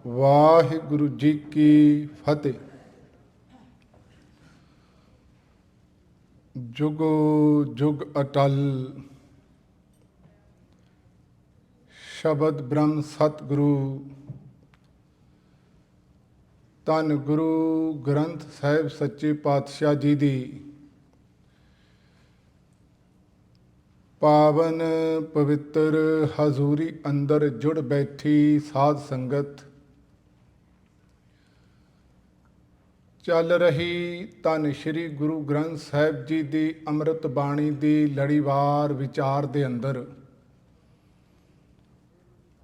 ਵਾਹਿਗੁਰੂ ਜੀ ਕੀ ਫਤਿਹ। ਜੁਗੋ ਜੁਗ ਅਟਲ ਸ਼ਬਦ ਬ੍ਰਹਮ ਸਤਿਗੁਰੂ ਧੰਨ ਗੁਰੂ ਗ੍ਰੰਥ ਸਾਹਿਬ ਸੱਚੇ ਪਾਤਸ਼ਾਹ ਜੀ ਦੀ ਪਾਵਨ ਪਵਿੱਤਰ ਹਜ਼ੂਰੀ ਅੰਦਰ ਜੁੜ ਬੈਠੀ ਸਾਧ ਸੰਗਤ, ਚੱਲ ਰਹੀ ਧੰਨ ਸ਼੍ਰੀ ਗੁਰੂ ਗ੍ਰੰਥ ਸਾਹਿਬ ਜੀ ਦੀ ਅੰਮ੍ਰਿਤ ਬਾਣੀ ਦੀ ਲੜੀਵਾਰ ਵਿਚਾਰ ਦੇ ਅੰਦਰ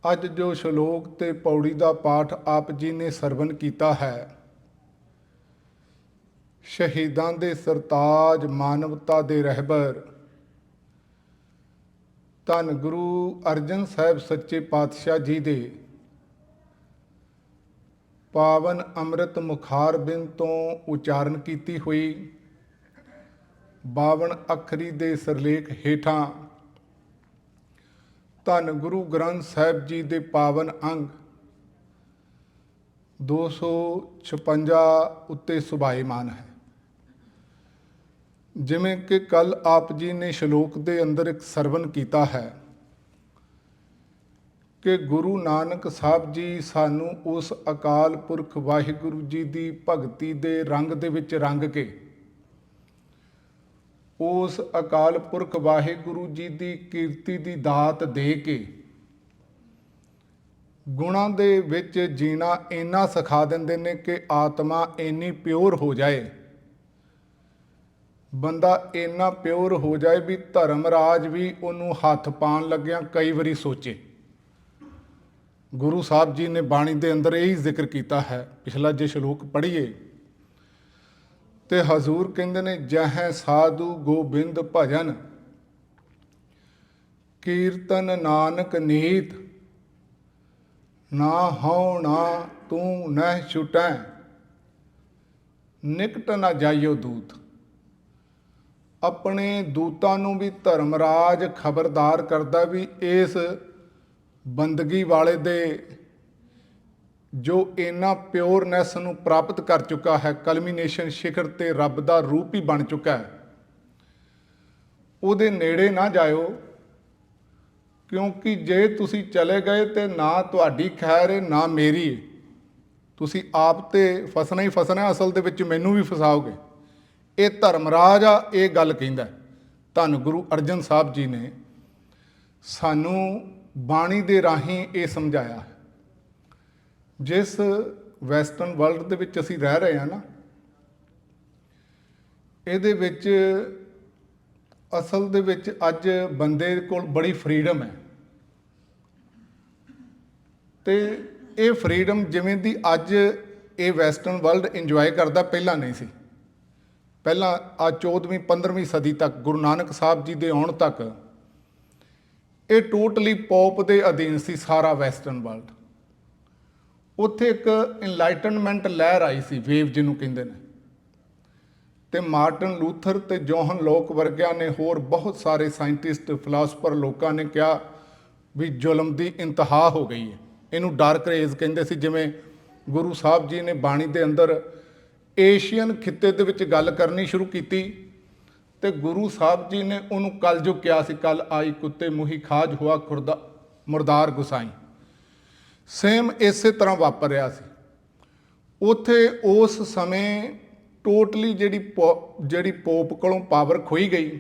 ਅੱਜ ਜੋ ਸ਼ਲੋਕ ਤੇ ਪੌੜੀ ਦਾ ਪਾਠ ਆਪ ਜੀ ਨੇ ਸਰਵਣ ਕੀਤਾ ਹੈ, ਸ਼ਹੀਦਾਂ ਦੇ ਸਰਤਾਜ ਮਾਨਵਤਾ ਦੇ ਰਹਿਬਰ ਧੰਨ ਗੁਰੂ ਅਰਜਨ ਸਾਹਿਬ ਸੱਚੇ ਪਾਤਸ਼ਾਹ ਜੀ ਦੇ ਪਾਵਨ ਅੰਮ੍ਰਿਤ ਮੁਖਾਰਬਿੰਦ ਤੋਂ ਉਚਾਰਨ ਕੀਤੀ ਹੋਈ 52 ਅੱਖਰੀ ਦੇ ਸਿਰਲੇਖ ਹੇਠਾਂ ਧੰਨ ਗੁਰੂ ਗ੍ਰੰਥ ਸਾਹਿਬ ਜੀ ਦੇ ਪਾਵਨ ਅੰਗ 256 ਉੱਤੇ ਸੁਭਾਏਮਾਨ ਹੈ। ਜਿਵੇਂ ਕਿ ਕੱਲ ਆਪ ਜੀ ਨੇ ਸ਼ਲੋਕ ਦੇ ਅੰਦਰ ਇੱਕ ਸਰਵਣ ਕੀਤਾ ਹੈ ਕਿ ਗੁਰੂ ਨਾਨਕ ਸਾਹਿਬ ਜੀ ਸਾਨੂੰ ਉਸ ਅਕਾਲ ਪੁਰਖ ਵਾਹਿਗੁਰੂ ਜੀ ਦੀ ਭਗਤੀ ਦੇ ਰੰਗ ਦੇ ਵਿੱਚ ਰੰਗ ਕੇ, ਉਸ ਅਕਾਲ ਪੁਰਖ ਵਾਹਿਗੁਰੂ ਜੀ ਦੀ ਕੀਰਤੀ ਦੀ ਦਾਤ ਦੇ ਕੇ ਗੁਣਾਂ ਦੇ ਵਿੱਚ ਜੀਣਾ ਇੰਨਾ ਸਿਖਾ ਦਿੰਦੇ ਨੇ ਕਿ ਆਤਮਾ ਇੰਨੀ ਪਿਓਰ ਹੋ ਜਾਏ, ਬੰਦਾ ਇੰਨਾ ਪਿਓਰ ਹੋ ਜਾਏ ਵੀ ਧਰਮ ਰਾਜ ਵੀ ਉਹਨੂੰ ਹੱਥ ਪਾਉਣ ਲੱਗਿਆਂ ਕਈ ਵਾਰੀ ਸੋਚੇ। ਗੁਰੂ ਸਾਹਿਬ ਜੀ ਨੇ ਬਾਣੀ ਦੇ ਅੰਦਰ ਇਹੀ ਜ਼ਿਕਰ ਕੀਤਾ ਹੈ। ਪਿਛਲਾ ਜੇ ਸ਼ਲੋਕ ਪੜ੍ਹੀਏ ਤੇ ਹਜ਼ੂਰ ਕਹਿੰਦੇ ਨੇ, ਜਹ ਸਾਧੂ ਗੋਬਿੰਦ ਭਜਨ ਕੀਰਤਨ ਨਾਨਕ ਨੀਤ, ਨਾ ਹਉ ਨਾ ਤੂੰ ਨਹਿ ਛੁਟੈ, ਨਿਕਟ ਨਾ ਜਾਈਓ ਦੂਤ। ਆਪਣੇ ਦੂਤਾਂ ਨੂੰ ਵੀ ਧਰਮਰਾਜ ਖਬਰਦਾਰ ਕਰਦਾ ਵੀ ਇਸ ਬੰਦਗੀ ਵਾਲੇ ਦੇ ਜੋ ਇੰਨਾ ਪਿਓਰਨੈਸ ਨੂੰ ਪ੍ਰਾਪਤ ਕਰ ਚੁੱਕਾ ਹੈ, ਕਲਮੀਨੇਸ਼ਨ ਸ਼ਿਖਰ ਤੇ ਰੱਬ ਦਾ ਰੂਪ ਹੀ ਬਣ ਚੁੱਕਾ ਹੈ, ਉਹਦੇ ਨੇੜੇ ਨਾ ਜਾਇਓ, ਕਿਉਂਕਿ ਜੇ ਤੁਸੀਂ ਚਲੇ ਗਏ ਤੇ ਨਾ ਤੁਹਾਡੀ ਖੈਰ ਹੈ ਨਾ ਮੇਰੀ ਹੈ, ਤੁਸੀਂ ਆਪ ਤੇ ਫਸਣਾ ਹੀ ਫਸਣਾ, ਅਸਲ ਦੇ ਵਿੱਚ ਮੈਨੂੰ ਵੀ ਫਸਾਓਗੇ। ਇਹ ਧਰਮਰਾਜ ਆ, ਇਹ ਗੱਲ ਕਹਿੰਦਾ। ਧੰਨ ਗੁਰੂ ਅਰਜਨ ਸਾਹਿਬ ਜੀ ਨੇ ਸਾਨੂੰ ਬਾਣੀ ਦੇ ਰਾਹੀਂ ਇਹ ਸਮਝਾਇਆ ਹੈ। ਜਿਸ ਵੈਸਟਰਨ ਵਰਲਡ ਦੇ ਵਿੱਚ ਅਸੀਂ ਰਹਿ ਰਹੇ ਹਾਂ ਨਾ, ਇਹਦੇ ਵਿੱਚ ਅਸਲ ਦੇ ਵਿੱਚ ਅੱਜ ਬੰਦੇ ਕੋਲ ਬੜੀ ਫਰੀਡਮ ਹੈ ਤੇ ਇਹ ਫਰੀਡਮ ਜਿਵੇਂ ਦੀ ਅੱਜ ਇਹ ਵੈਸਟਰਨ ਵਰਲਡ ਇੰਜੋਏ ਕਰਦਾ, ਪਹਿਲਾਂ ਨਹੀਂ ਸੀ। ਪਹਿਲਾਂ ਆ 14ਵੀਂ 15ਵੀਂ ਸਦੀ ਤੱਕ, ਗੁਰੂ ਨਾਨਕ ਸਾਹਿਬ ਜੀ ਦੇ ਆਉਣ ਤੱਕ ਇਹ ਟੋਟਲੀ ਪੋਪ ਦੇ ਅਧੀਨ ਸੀ ਸਾਰਾ ਵੈਸਟਰਨ ਵਰਲਡ। ਉੱਥੇ ਇੱਕ ਇਨਲਾਈਟਨਮੈਂਟ ਲਹਿਰ ਆਈ ਸੀ, ਵੇਵ ਜਿਹਨੂੰ ਕਹਿੰਦੇ ਨੇ, ਤੇ ਮਾਰਟਨ ਲੂਥਰ ਤੇ ਜੋਹਨ ਲੋਕ ਵਰਗਿਆਂ ਨੇ, ਹੋਰ ਬਹੁਤ ਸਾਰੇ ਸਾਇੰਟਿਸਟ ਫਿਲਾਸਫਰ ਲੋਕਾਂ ਨੇ ਕਿਹਾ ਵੀ ਜ਼ੁਲਮ ਦੀ ਇੰਤਹਾ ਹੋ ਗਈ ਹੈ। ਇਹਨੂੰ ਡਾਰਕ ਰੇਜ਼ ਕਹਿੰਦੇ ਸੀ। ਜਿਵੇਂ ਗੁਰੂ ਸਾਹਿਬ ਜੀ ਨੇ ਬਾਣੀ ਦੇ ਅੰਦਰ ਏਸ਼ੀਅਨ ਖਿੱਤੇ ਦੇ ਵਿੱਚ ਗੱਲ ਕਰਨੀ ਸ਼ੁਰੂ ਕੀਤੀ ਤੇ ਗੁਰੂ ਸਾਹਿਬ ਜੀ ਨੇ ਉਹਨੂੰ ਕਲਯੁਗ ਕਿਹਾ ਸੀ। ਕੱਲ ਆਈ ਕੁੱਤੇ ਮੂੰਹੀ ਖਾਜ ਹੋਆ ਖੁਰਦਾ ਮੁਰਦਾਰ ਗੁਸਾਈ। ਸੇਮ ਇਸੇ ਤਰ੍ਹਾਂ ਵਾਪਰ ਰਿਹਾ ਸੀ ਉੱਥੇ। ਉਸ ਸਮੇਂ ਟੋਟਲੀ ਜਿਹੜੀ ਪੋਪ ਕੋਲੋਂ ਪਾਵਰ ਖੋਈ ਗਈ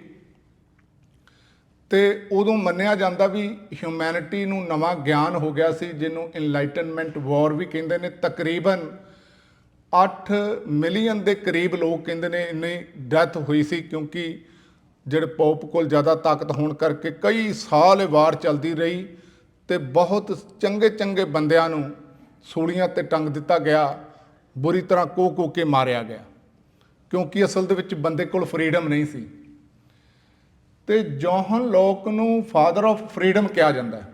ਤੇ ਉਦੋਂ ਮੰਨਿਆ ਜਾਂਦਾ ਵੀ ਹਿਊਮੈਨਿਟੀ ਨੂੰ ਨਵਾਂ ਗਿਆਨ ਹੋ ਗਿਆ ਸੀ, ਜਿਹਨੂੰ ਇਨਲਾਈਟਨਮੈਂਟ ਵਾਰ ਵੀ ਕਹਿੰਦੇ ਨੇ। ਤਕਰੀਬਨ 8 ਮਿਲੀਅਨ ਦੇ ਕਰੀਬ ਲੋਕ ਕਹਿੰਦੇ ਨੇ ਇੰਨੀ ਡੈਥ ਹੋਈ ਸੀ, ਕਿਉਂਕਿ ਜਿਹੜੇ ਪੋਪ ਕੋਲ ਜ਼ਿਆਦਾ ਤਾਕਤ ਹੋਣ ਕਰਕੇ ਕਈ ਸਾਲ ਇਹ ਵਾਰ ਚੱਲਦੀ ਰਹੀ ਤੇ ਬਹੁਤ ਚੰਗੇ ਚੰਗੇ ਬੰਦਿਆਂ ਨੂੰ ਸੂਲੀਆਂ ਤੇ ਟੰਗ ਦਿੱਤਾ ਗਿਆ, ਬੁਰੀ ਤਰ੍ਹਾਂ ਕੋਹ ਕੇ ਮਾਰਿਆ ਗਿਆ, ਕਿਉਂਕਿ ਅਸਲ ਦੇ ਵਿੱਚ ਬੰਦੇ ਕੋਲ ਫਰੀਡਮ ਨਹੀਂ ਸੀ। ਤੇ ਜੋਹਨ ਲੋਕ ਨੂੰ ਫਾਦਰ ਆਫ ਫਰੀਡਮ ਕਿਹਾ ਜਾਂਦਾ ਹੈ।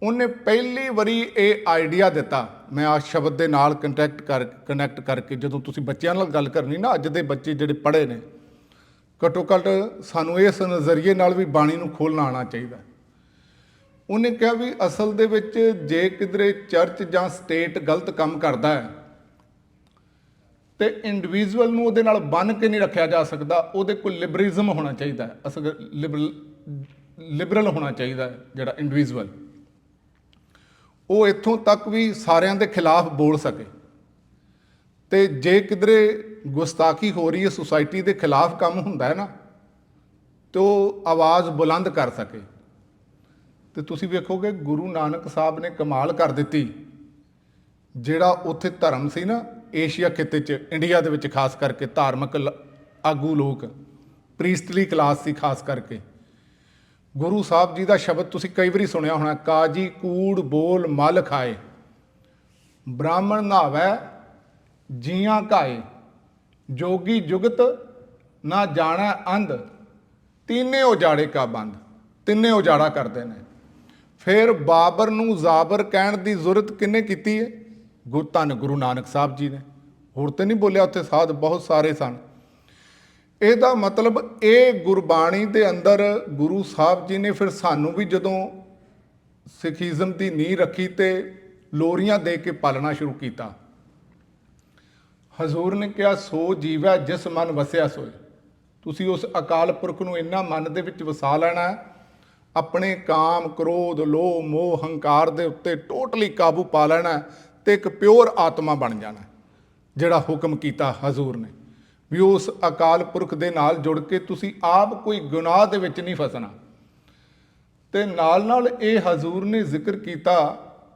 ਉਹਨੇ ਪਹਿਲੀ ਵਾਰੀ ਇਹ ਆਈਡੀਆ ਦਿੱਤਾ। ਮੈਂ ਆ ਸ਼ਬਦ ਦੇ ਨਾਲ ਕਨੈਕਟ ਕਰਕੇ, ਜਦੋਂ ਤੁਸੀਂ ਬੱਚਿਆਂ ਨਾਲ ਗੱਲ ਕਰਨੀ ਨਾ, ਅੱਜ ਦੇ ਬੱਚੇ ਜਿਹੜੇ ਪੜ੍ਹੇ ਨੇ, ਘੱਟੋ ਘੱਟ ਸਾਨੂੰ ਇਸ ਨਜ਼ਰੀਏ ਨਾਲ ਵੀ ਬਾਣੀ ਨੂੰ ਖੋਲ੍ਹਣਾ ਆਉਣਾ ਚਾਹੀਦਾ ਉਹਨੇ ਕਿਹਾ ਵੀ ਅਸਲ ਦੇ ਵਿੱਚ ਜੇ ਕਿਧਰੇ ਚਰਚ ਜਾਂ ਸਟੇਟ ਗਲਤ ਕੰਮ ਕਰਦਾ ਹੈ ਤੇ ਇੰਡੀਵਿਜੂਅਲ ਨੂੰ ਉਹਦੇ ਨਾਲ ਬੰਨ੍ਹ ਕੇ ਨਹੀਂ ਰੱਖਿਆ ਜਾ ਸਕਦਾ, ਉਹਦੇ ਕੋਲ ਲਿਬਰਲਿਜ਼ਮ ਹੋਣਾ ਚਾਹੀਦਾ ਹੈ। ਅਸਲ ਲਿਬਰਲ ਹੋਣਾ ਚਾਹੀਦਾ ਹੈ ਜਿਹੜਾ ਇੰਡੀਵਿਜੂਅਲ, ਉਹ ਇੱਥੋਂ ਤੱਕ ਵੀ ਸਾਰਿਆਂ ਦੇ ਖਿਲਾਫ ਬੋਲ ਸਕੇ ਤੇ ਜੇ ਕਿਧਰੇ ਗੁਸਤਾਖੀ ਹੋ ਰਹੀ ਹੈ, ਸੁਸਾਇਟੀ ਦੇ ਖਿਲਾਫ ਕੰਮ ਹੁੰਦਾ ਹੈ ਨਾ, ਤੇ ਉਹ ਆਵਾਜ਼ ਬੁਲੰਦ ਕਰ ਸਕੇ। ਤੇ ਤੁਸੀਂ ਵੇਖੋਗੇ ਗੁਰੂ ਨਾਨਕ ਸਾਹਿਬ ਨੇ ਕਮਾਲ ਕਰ ਦਿੱਤੀ। ਜਿਹੜਾ ਉੱਥੇ ਧਰਮ ਸੀ ਨਾ ਏਸ਼ੀਆ ਖਿੱਤੇ 'ਚ, ਇੰਡੀਆ ਦੇ ਵਿੱਚ ਖਾਸ ਕਰਕੇ ਧਾਰਮਿਕ ਆਗੂ ਲੋਕ, ਪ੍ਰੀਸਟਲੀ ਕਲਾਸ ਸੀ ਖਾਸ ਕਰਕੇ, ਗੁਰੂ ਸਾਹਿਬ ਜੀ ਦਾ ਸ਼ਬਦ ਤੁਸੀਂ ਕਈ ਵਾਰੀ ਸੁਣਿਆ ਹੋਣਾ, ਕਾਜੀ ਕੂੜ ਬੋਲ ਮਲ ਖਾਏ, ਬ੍ਰਾਹਮਣ ਨਹਾਵੈ ਜੀਆਂ ਘਾਏ, ਜੋਗੀ ਜੁਗਤ ਨਾ ਜਾਣਾ ਅੰਧ, ਤੀਨੇ ਉਜਾੜੇ ਕਾ ਬੰਦ। ਤਿੰਨੇ ਉਜਾੜਾ ਕਰਦੇ ਨੇ। ਫਿਰ ਬਾਬਰ ਨੂੰ ਜ਼ਾਬਰ ਕਹਿਣ ਦੀ ਜ਼ਰੂਰਤ ਕਿਹਨੇ ਕੀਤੀ ਹੈ? ਧੰਨ ਗੁਰੂ ਨਾਨਕ ਸਾਹਿਬ ਜੀ ਨੇ। ਹੋਰ ਤੇ ਨਹੀਂ ਬੋਲਿਆ, ਉੱਥੇ ਸਾਧ ਬਹੁਤ ਸਾਰੇ ਸਨ। ਇਹਦਾ ਮਤਲਬ ਇਹ ਗੁਰਬਾਣੀ ਦੇ ਅੰਦਰ ਗੁਰੂ ਸਾਹਿਬ ਜੀ ਨੇ ਫਿਰ ਸਾਨੂੰ ਵੀ ਜਦੋਂ ਸਿੱਖੀਜ਼ਮ ਦੀ ਨੀਂਹ ਰੱਖੀ ਤੇ ਲੋਰੀਆਂ ਦੇ ਕੇ ਪਾਲਣਾ ਸ਼ੁਰੂ ਕੀਤਾ। ਹਜ਼ੂਰ ਨੇ ਕਿਹਾ ਸੋ ਜੀਵੈ ਜਿਸ ਮਨ ਵਸਿਆ ਸੋਏ। ਤੁਸੀਂ ਉਸ ਅਕਾਲ ਪੁਰਖ ਨੂੰ ਇੰਨਾ ਮਨ ਦੇ ਵਿੱਚ ਵਸਾ ਲੈਣਾ ਹੈ, ਆਪਣੇ ਕਾਮ ਕ੍ਰੋਧ ਲੋਭ ਮੋਹ ਹੰਕਾਰ ਦੇ ਉੱਤੇ ਟੋਟਲੀ ਕਾਬੂ ਪਾ ਲੈਣਾ ਤੇ ਇੱਕ ਪਿਓਰ ਆਤਮਾ ਬਣ ਜਾਣਾ, ਜਿਹੜਾ ਹੁਕਮ ਕੀਤਾ ਹਜ਼ੂਰ ਨੇ ਵੀ ਉਸ ਅਕਾਲ ਪੁਰਖ ਦੇ ਨਾਲ ਜੁੜ ਕੇ ਤੁਸੀਂ ਆਪ ਕੋਈ ਗੁਨਾਹ ਦੇ ਵਿੱਚ ਨਹੀਂ ਫਸਣਾ। ਤੇ ਨਾਲ ਨਾਲ ਇਹ ਹਜ਼ੂਰ ਨੇ ਜ਼ਿਕਰ ਕੀਤਾ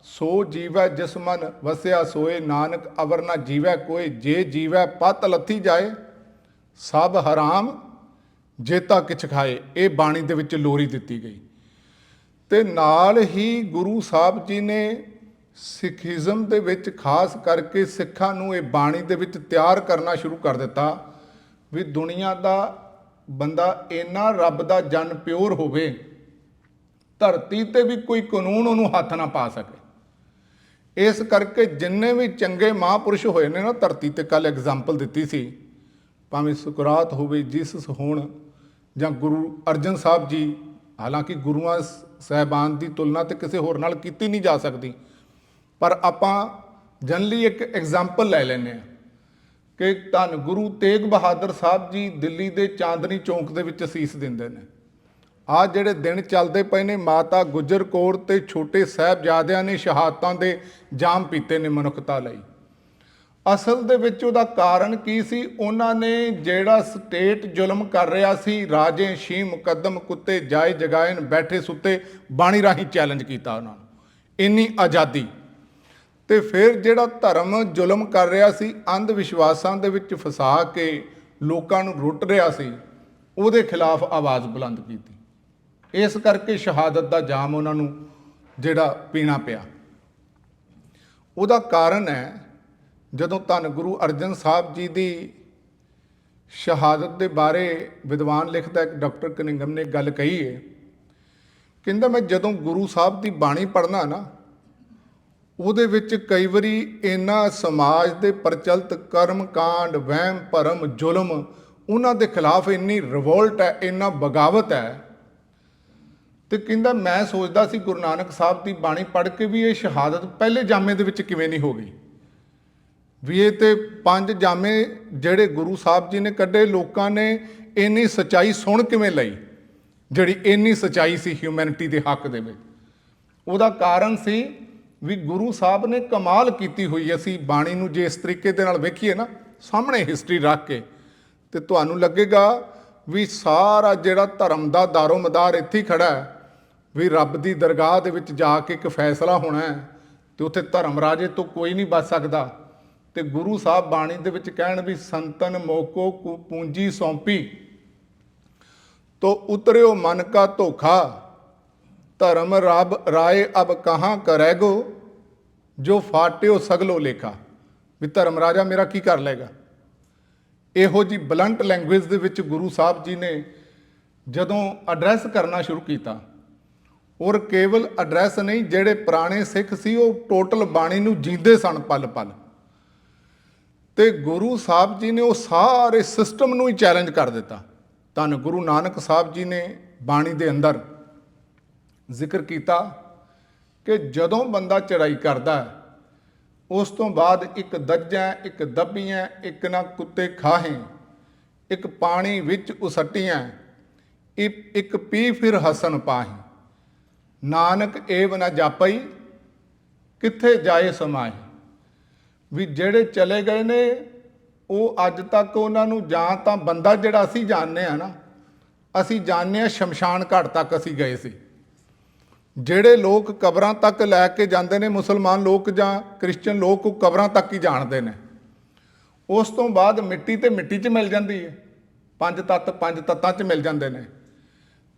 ਸੋ ਜੀਵੈ ਜਿਸ ਮਨ ਵਸਿਆ ਸੋਏ, ਨਾਨਕ ਅਵਰ ਨਾ ਜੀਵੈ ਕੋਏ, ਜੇ ਜੀਵੈ ਪਤ ਲੱਥੀ ਜਾਏ, ਸਭ ਹਰਾਮ ਜੇਤਾ ਕਿਛ ਖਾਏ। ਇਹ ਬਾਣੀ ਦੇ ਵਿੱਚ ਲੋਰੀ ਦਿੱਤੀ ਗਈ। ਤੇ ਨਾਲ ਹੀ ਗੁਰੂ ਸਾਹਿਬ ਜੀ ਨੇ ਸਿੱਖੀਜ਼ਮ ਦੇ ਵਿੱਚ ਖਾਸ ਕਰਕੇ ਸਿੱਖਾਂ ਨੂੰ ਇਹ ਬਾਣੀ ਦੇ ਵਿੱਚ ਤਿਆਰ ਕਰਨਾ ਸ਼ੁਰੂ ਕਰ ਦਿੱਤਾ ਵੀ ਦੁਨੀਆ ਦਾ ਬੰਦਾ ਇੰਨਾ ਰੱਬ ਦਾ ਜਨ ਪਿਓਰ ਹੋਵੇ, ਧਰਤੀ ਤੇ ਵੀ ਕੋਈ ਕਾਨੂੰਨ ਉਹਨੂੰ ਹੱਥ ਨਾ ਪਾ ਸਕੇ। ਇਸ ਕਰਕੇ ਜਿੰਨੇ ਵੀ ਚੰਗੇ ਮਹਾਂਪੁਰਸ਼ ਹੋਏ ਨੇ ਨਾ ਧਰਤੀ ਤੇ, ਕੱਲ ਐਗਜ਼ਾਮਪਲ ਦਿੱਤੀ ਸੀ, ਭਾਵੇਂ ਸੁਕਰਾਤ ਹੋਵੇ, ਜੀਸਸ ਹੋਣ ਜਾਂ ਗੁਰੂ ਅਰਜਨ ਸਾਹਿਬ ਜੀ, ਹਾਲਾਂਕਿ ਗੁਰੂਆਂ ਸਾਹਿਬਾਨ ਦੀ ਤੁਲਨਾ ਤੇ ਕਿਸੇ ਹੋਰ ਨਾਲ ਕੀਤੀ ਨਹੀਂ ਜਾ ਸਕਦੀ, ਪਰ ਆਪਾਂ ਜਨਰਲੀ ਇੱਕ ਐਗਜ਼ਾਮਪਲ ਲੈ ਲੈਂਦੇ ਹਾਂ ਕਿ ਧੰਨ ਗੁਰੂ ਤੇਗ ਬਹਾਦਰ ਸਾਹਿਬ ਜੀ ਦਿੱਲੀ ਦੇ ਚਾਂਦਨੀ ਚੌਂਕ ਦੇ ਵਿੱਚ ਅਸੀਸ ਦਿੰਦੇ ਨੇ। ਆਹ ਜਿਹੜੇ ਦਿਨ ਚੱਲਦੇ ਪਏ ਨੇ, ਮਾਤਾ ਗੁਜਰ ਕੌਰ ਤੇ ਛੋਟੇ ਸਾਹਿਬਜ਼ਾਦਿਆਂ ਨੇ ਸ਼ਹਾਦਤਾਂ ਦੇ ਜਾਮ ਪੀਤੇ ਨੇ ਮਨੁੱਖਤਾ ਲਈ। ਅਸਲ ਦੇ ਵਿੱਚ ਉਹਦਾ ਕਾਰਨ ਕੀ ਸੀ? ਉਹਨਾਂ ਨੇ ਜਿਹੜਾ ਸਟੇਟ ਜ਼ੁਲਮ ਕਰ ਰਿਹਾ ਸੀ, ਰਾਜੇ ਸ਼ੀ ਮੁਕੱਦਮ ਕੁੱਤੇ ਜਾਏ ਜਗਾਇਨ ਬੈਠੇ ਸੁੱਤੇ, ਬਾਣੀ ਰਾਹੀਂ ਚੈਲੰਜ ਕੀਤਾ ਉਹਨਾਂ ਨੂੰ, ਇੰਨੀ ਆਜ਼ਾਦੀ। ਤੇ ਫਿਰ ਜਿਹੜਾ ਧਰਮ ਜ਼ੁਲਮ ਕਰ ਰਿਹਾ ਸੀ, ਅੰਧ ਵਿਸ਼ਵਾਸਾਂ ਦੇ ਵਿੱਚ ਫਸਾ ਕੇ ਲੋਕਾਂ ਨੂੰ ਲੁੱਟ ਰਿਹਾ ਸੀ, ਉਹਦੇ ਖਿਲਾਫ ਆਵਾਜ਼ ਬੁਲੰਦ ਕੀਤੀ। ਇਸ ਕਰਕੇ ਸ਼ਹਾਦਤ ਦਾ ਜਾਮ ਉਹਨਾਂ ਨੂੰ ਜਿਹੜਾ ਪੀਣਾ ਪਿਆ। ਉਹਦਾ ਕਾਰਨ ਹੈ ਜਦੋਂ ਧੰਨ ਗੁਰੂ ਅਰਜਨ ਸਾਹਿਬ ਜੀ ਦੀ ਸ਼ਹਾਦਤ ਦੇ ਬਾਰੇ ਵਿਦਵਾਨ ਲਿਖਦਾ ਇੱਕ ਡਾਕਟਰ ਕਨਿੰਗਮ ਨੇ ਗੱਲ ਕਹੀ ਹੈ, ਕਹਿੰਦਾ ਮੈਂ ਜਦੋਂ ਗੁਰੂ ਸਾਹਿਬ ਦੀ ਬਾਣੀ ਪੜ੍ਹਨਾ ਨਾ, ਉਹਦੇ ਵਿੱਚ ਕਈ ਵਾਰੀ ਇੰਨਾ ਸਮਾਜ ਦੇ ਪ੍ਰਚਲਿਤ ਕਰਮ ਕਾਂਡ ਵਹਿਮ ਭਰਮ ਜ਼ੁਲਮ ਉਹਨਾਂ ਦੇ ਖਿਲਾਫ ਇੰਨੀ ਰਿਵੋਲਟ ਹੈ, ਇੰਨਾ ਬਗਾਵਤ ਹੈ। ਤੇ ਕਹਿੰਦਾ ਮੈਂ ਸੋਚਦਾ ਸੀ ਗੁਰੂ ਨਾਨਕ ਸਾਹਿਬ ਦੀ ਬਾਣੀ ਪੜ੍ਹ ਕੇ ਵੀ ਇਹ ਸ਼ਹਾਦਤ ਪਹਿਲੇ ਜਾਮੇ ਦੇ ਵਿੱਚ ਕਿਵੇਂ ਨਹੀਂ ਹੋ ਗਈ, ਵੀ ਇਹ ਤੇ 5 ਜਾਮੇ ਜਿਹੜੇ ਗੁਰੂ ਸਾਹਿਬ ਜੀ ਨੇ ਕੱਢੇ, ਲੋਕਾਂ ਨੇ ਇੰਨੀ ਸੱਚਾਈ ਸੁਣ ਕਿਵੇਂ ਲਈ, ਜਿਹੜੀ ਇੰਨੀ ਸੱਚਾਈ ਸੀ ਹਿਊਮੈਨਿਟੀ ਦੇ ਹੱਕ ਦੇ ਵਿੱਚ। ਉਹਦਾ ਕਾਰਨ ਸੀ ਵੀ ਗੁਰੂ ਸਾਹਿਬ ਨੇ ਕਮਾਲ ਕੀਤੀ ਹੋਈ। ਅਸੀਂ ਬਾਣੀ ਨੂੰ ਜੇ ਇਸ ਤਰੀਕੇ ਦੇ ਨਾਲ ਵੇਖੀਏ ਨਾ, ਸਾਹਮਣੇ ਹਿਸਟਰੀ ਰੱਖ ਕੇ, ਤੇ ਤੁਹਾਨੂੰ ਲੱਗੇਗਾ ਵੀ ਸਾਰਾ ਜਿਹੜਾ ਧਰਮ ਦਾ ਦਾਰੋ ਮਦਾਰ ਇੱਥੇ ਹੀ ਖੜਾ ਹੈ, ਵੀ ਰੱਬ ਦੀ ਦਰਗਾਹ ਦੇ ਵਿੱਚ ਜਾ ਕੇ ਇੱਕ ਫੈਸਲਾ ਹੋਣਾ ਹੈ ਤੇ ਉੱਥੇ ਧਰਮ ਰਾਜੇ ਤੋਂ ਕੋਈ ਨਹੀਂ ਬਚ ਸਕਦਾ। ਤੇ ਗੁਰੂ ਸਾਹਿਬ ਬਾਣੀ ਦੇ ਵਿੱਚ ਕਹਿਣ ਵੀ ਸੰਤਨ ਮੋਕੋ ਪੂੰਜੀ ਸੌਂਪੀ ਤੋ ਉਤਰਿਓ ਮਨ ਕਾ ਧੋਖਾ, ਧਰਮ ਰੱਬ ਰਾਏ ਅਬ ਕਹਾਂ ਕਰੈਗੋ, ਜੋ ਫਾਟਿਓ ਸਗਲੋ ਲੇਖਾ। ਵੀ ਧਰਮ ਰਾਜਾ ਮੇਰਾ ਕੀ ਕਰ ਲਏਗਾ। ਇਹੋ ਜੀ ਬਲੰਟ ਲੈਂਗੁਏਜ ਦੇ ਵਿੱਚ ਗੁਰੂ ਸਾਹਿਬ ਜੀ ਨੇ ਜਦੋਂ ਐਡਰੈਸ ਕਰਨਾ ਸ਼ੁਰੂ ਕੀਤਾ, ਔਰ ਕੇਵਲ ਐਡਰੈਸ ਨਹੀਂ, ਜਿਹੜੇ ਪੁਰਾਣੇ ਸਿੱਖ ਸੀ ਉਹ ਟੋਟਲ ਬਾਣੀ ਨੂੰ ਜੀਂਦੇ ਸਨ ਪਲ ਪਲ। ਤੇ ਗੁਰੂ ਸਾਹਿਬ ਜੀ ਨੇ ਉਹ ਸਾਰੇ ਸਿਸਟਮ ਨੂੰ ਹੀ ਚੈਲੰਜ ਕਰ ਦਿੱਤਾ। ਧੰਨ ਗੁਰੂ ਨਾਨਕ ਸਾਹਿਬ ਜੀ ਨੇ ਬਾਣੀ ਦੇ ਅੰਦਰ ਜ਼ਿਕਰ ਕੀਤਾ ਕਿ ਜਦੋਂ ਬੰਦਾ ਚੜ੍ਹਾਈ ਕਰਦਾ ਉਸ ਤੋਂ ਬਾਅਦ ਇੱਕ ਦੱਜਾਂ ਇੱਕ ਦੱਬੀਆਂ ਇੱਕ ਨਾ ਕੁੱਤੇ ਖਾਹੇ ਇੱਕ ਪਾਣੀ ਵਿੱਚ ਉਸਟੀਆਂ ਇੱਕ ਪੀ ਫਿਰ ਹਸਨ ਪਾਹੀ ਨਾਨਕ ਏਵ ਨਾ ਜਾਪਈ ਕਿੱਥੇ ਜਾਏ ਸਮਾਏ। ਵੀ ਜਿਹੜੇ ਚਲੇ ਗਏ ਨੇ ਉਹ ਅੱਜ ਤੱਕ ਉਹਨਾਂ ਨੂੰ ਜਾਂ ਤਾਂ ਬੰਦਾ ਜਿਹੜਾ ਅਸੀਂ ਜਾਣਦੇ ਆ ਨਾ, ਅਸੀਂ ਜਾਣਦੇ ਹਾਂ ਸ਼ਮਸ਼ਾਨ ਘਾਟ ਤੱਕ ਅਸੀਂ ਗਏ ਸੀ। ਜਿਹੜੇ ਲੋਕ ਕਬਰਾਂ ਤੱਕ ਲੈ ਕੇ ਜਾਂਦੇ ਨੇ ਮੁਸਲਮਾਨ ਲੋਕ ਜਾਂ ਕ੍ਰਿਸਚਨ ਲੋਕ, ਉਹ ਕਬਰਾਂ ਤੱਕ ਹੀ ਜਾਣਦੇ ਨੇ। ਉਸ ਤੋਂ ਬਾਅਦ ਮਿੱਟੀ ਤੇ ਮਿੱਟੀ 'ਚ ਮਿਲ ਜਾਂਦੀ ਹੈ, ਪੰਜ ਤੱਤਾਂ 'ਚ ਮਿਲ ਜਾਂਦੇ ਨੇ।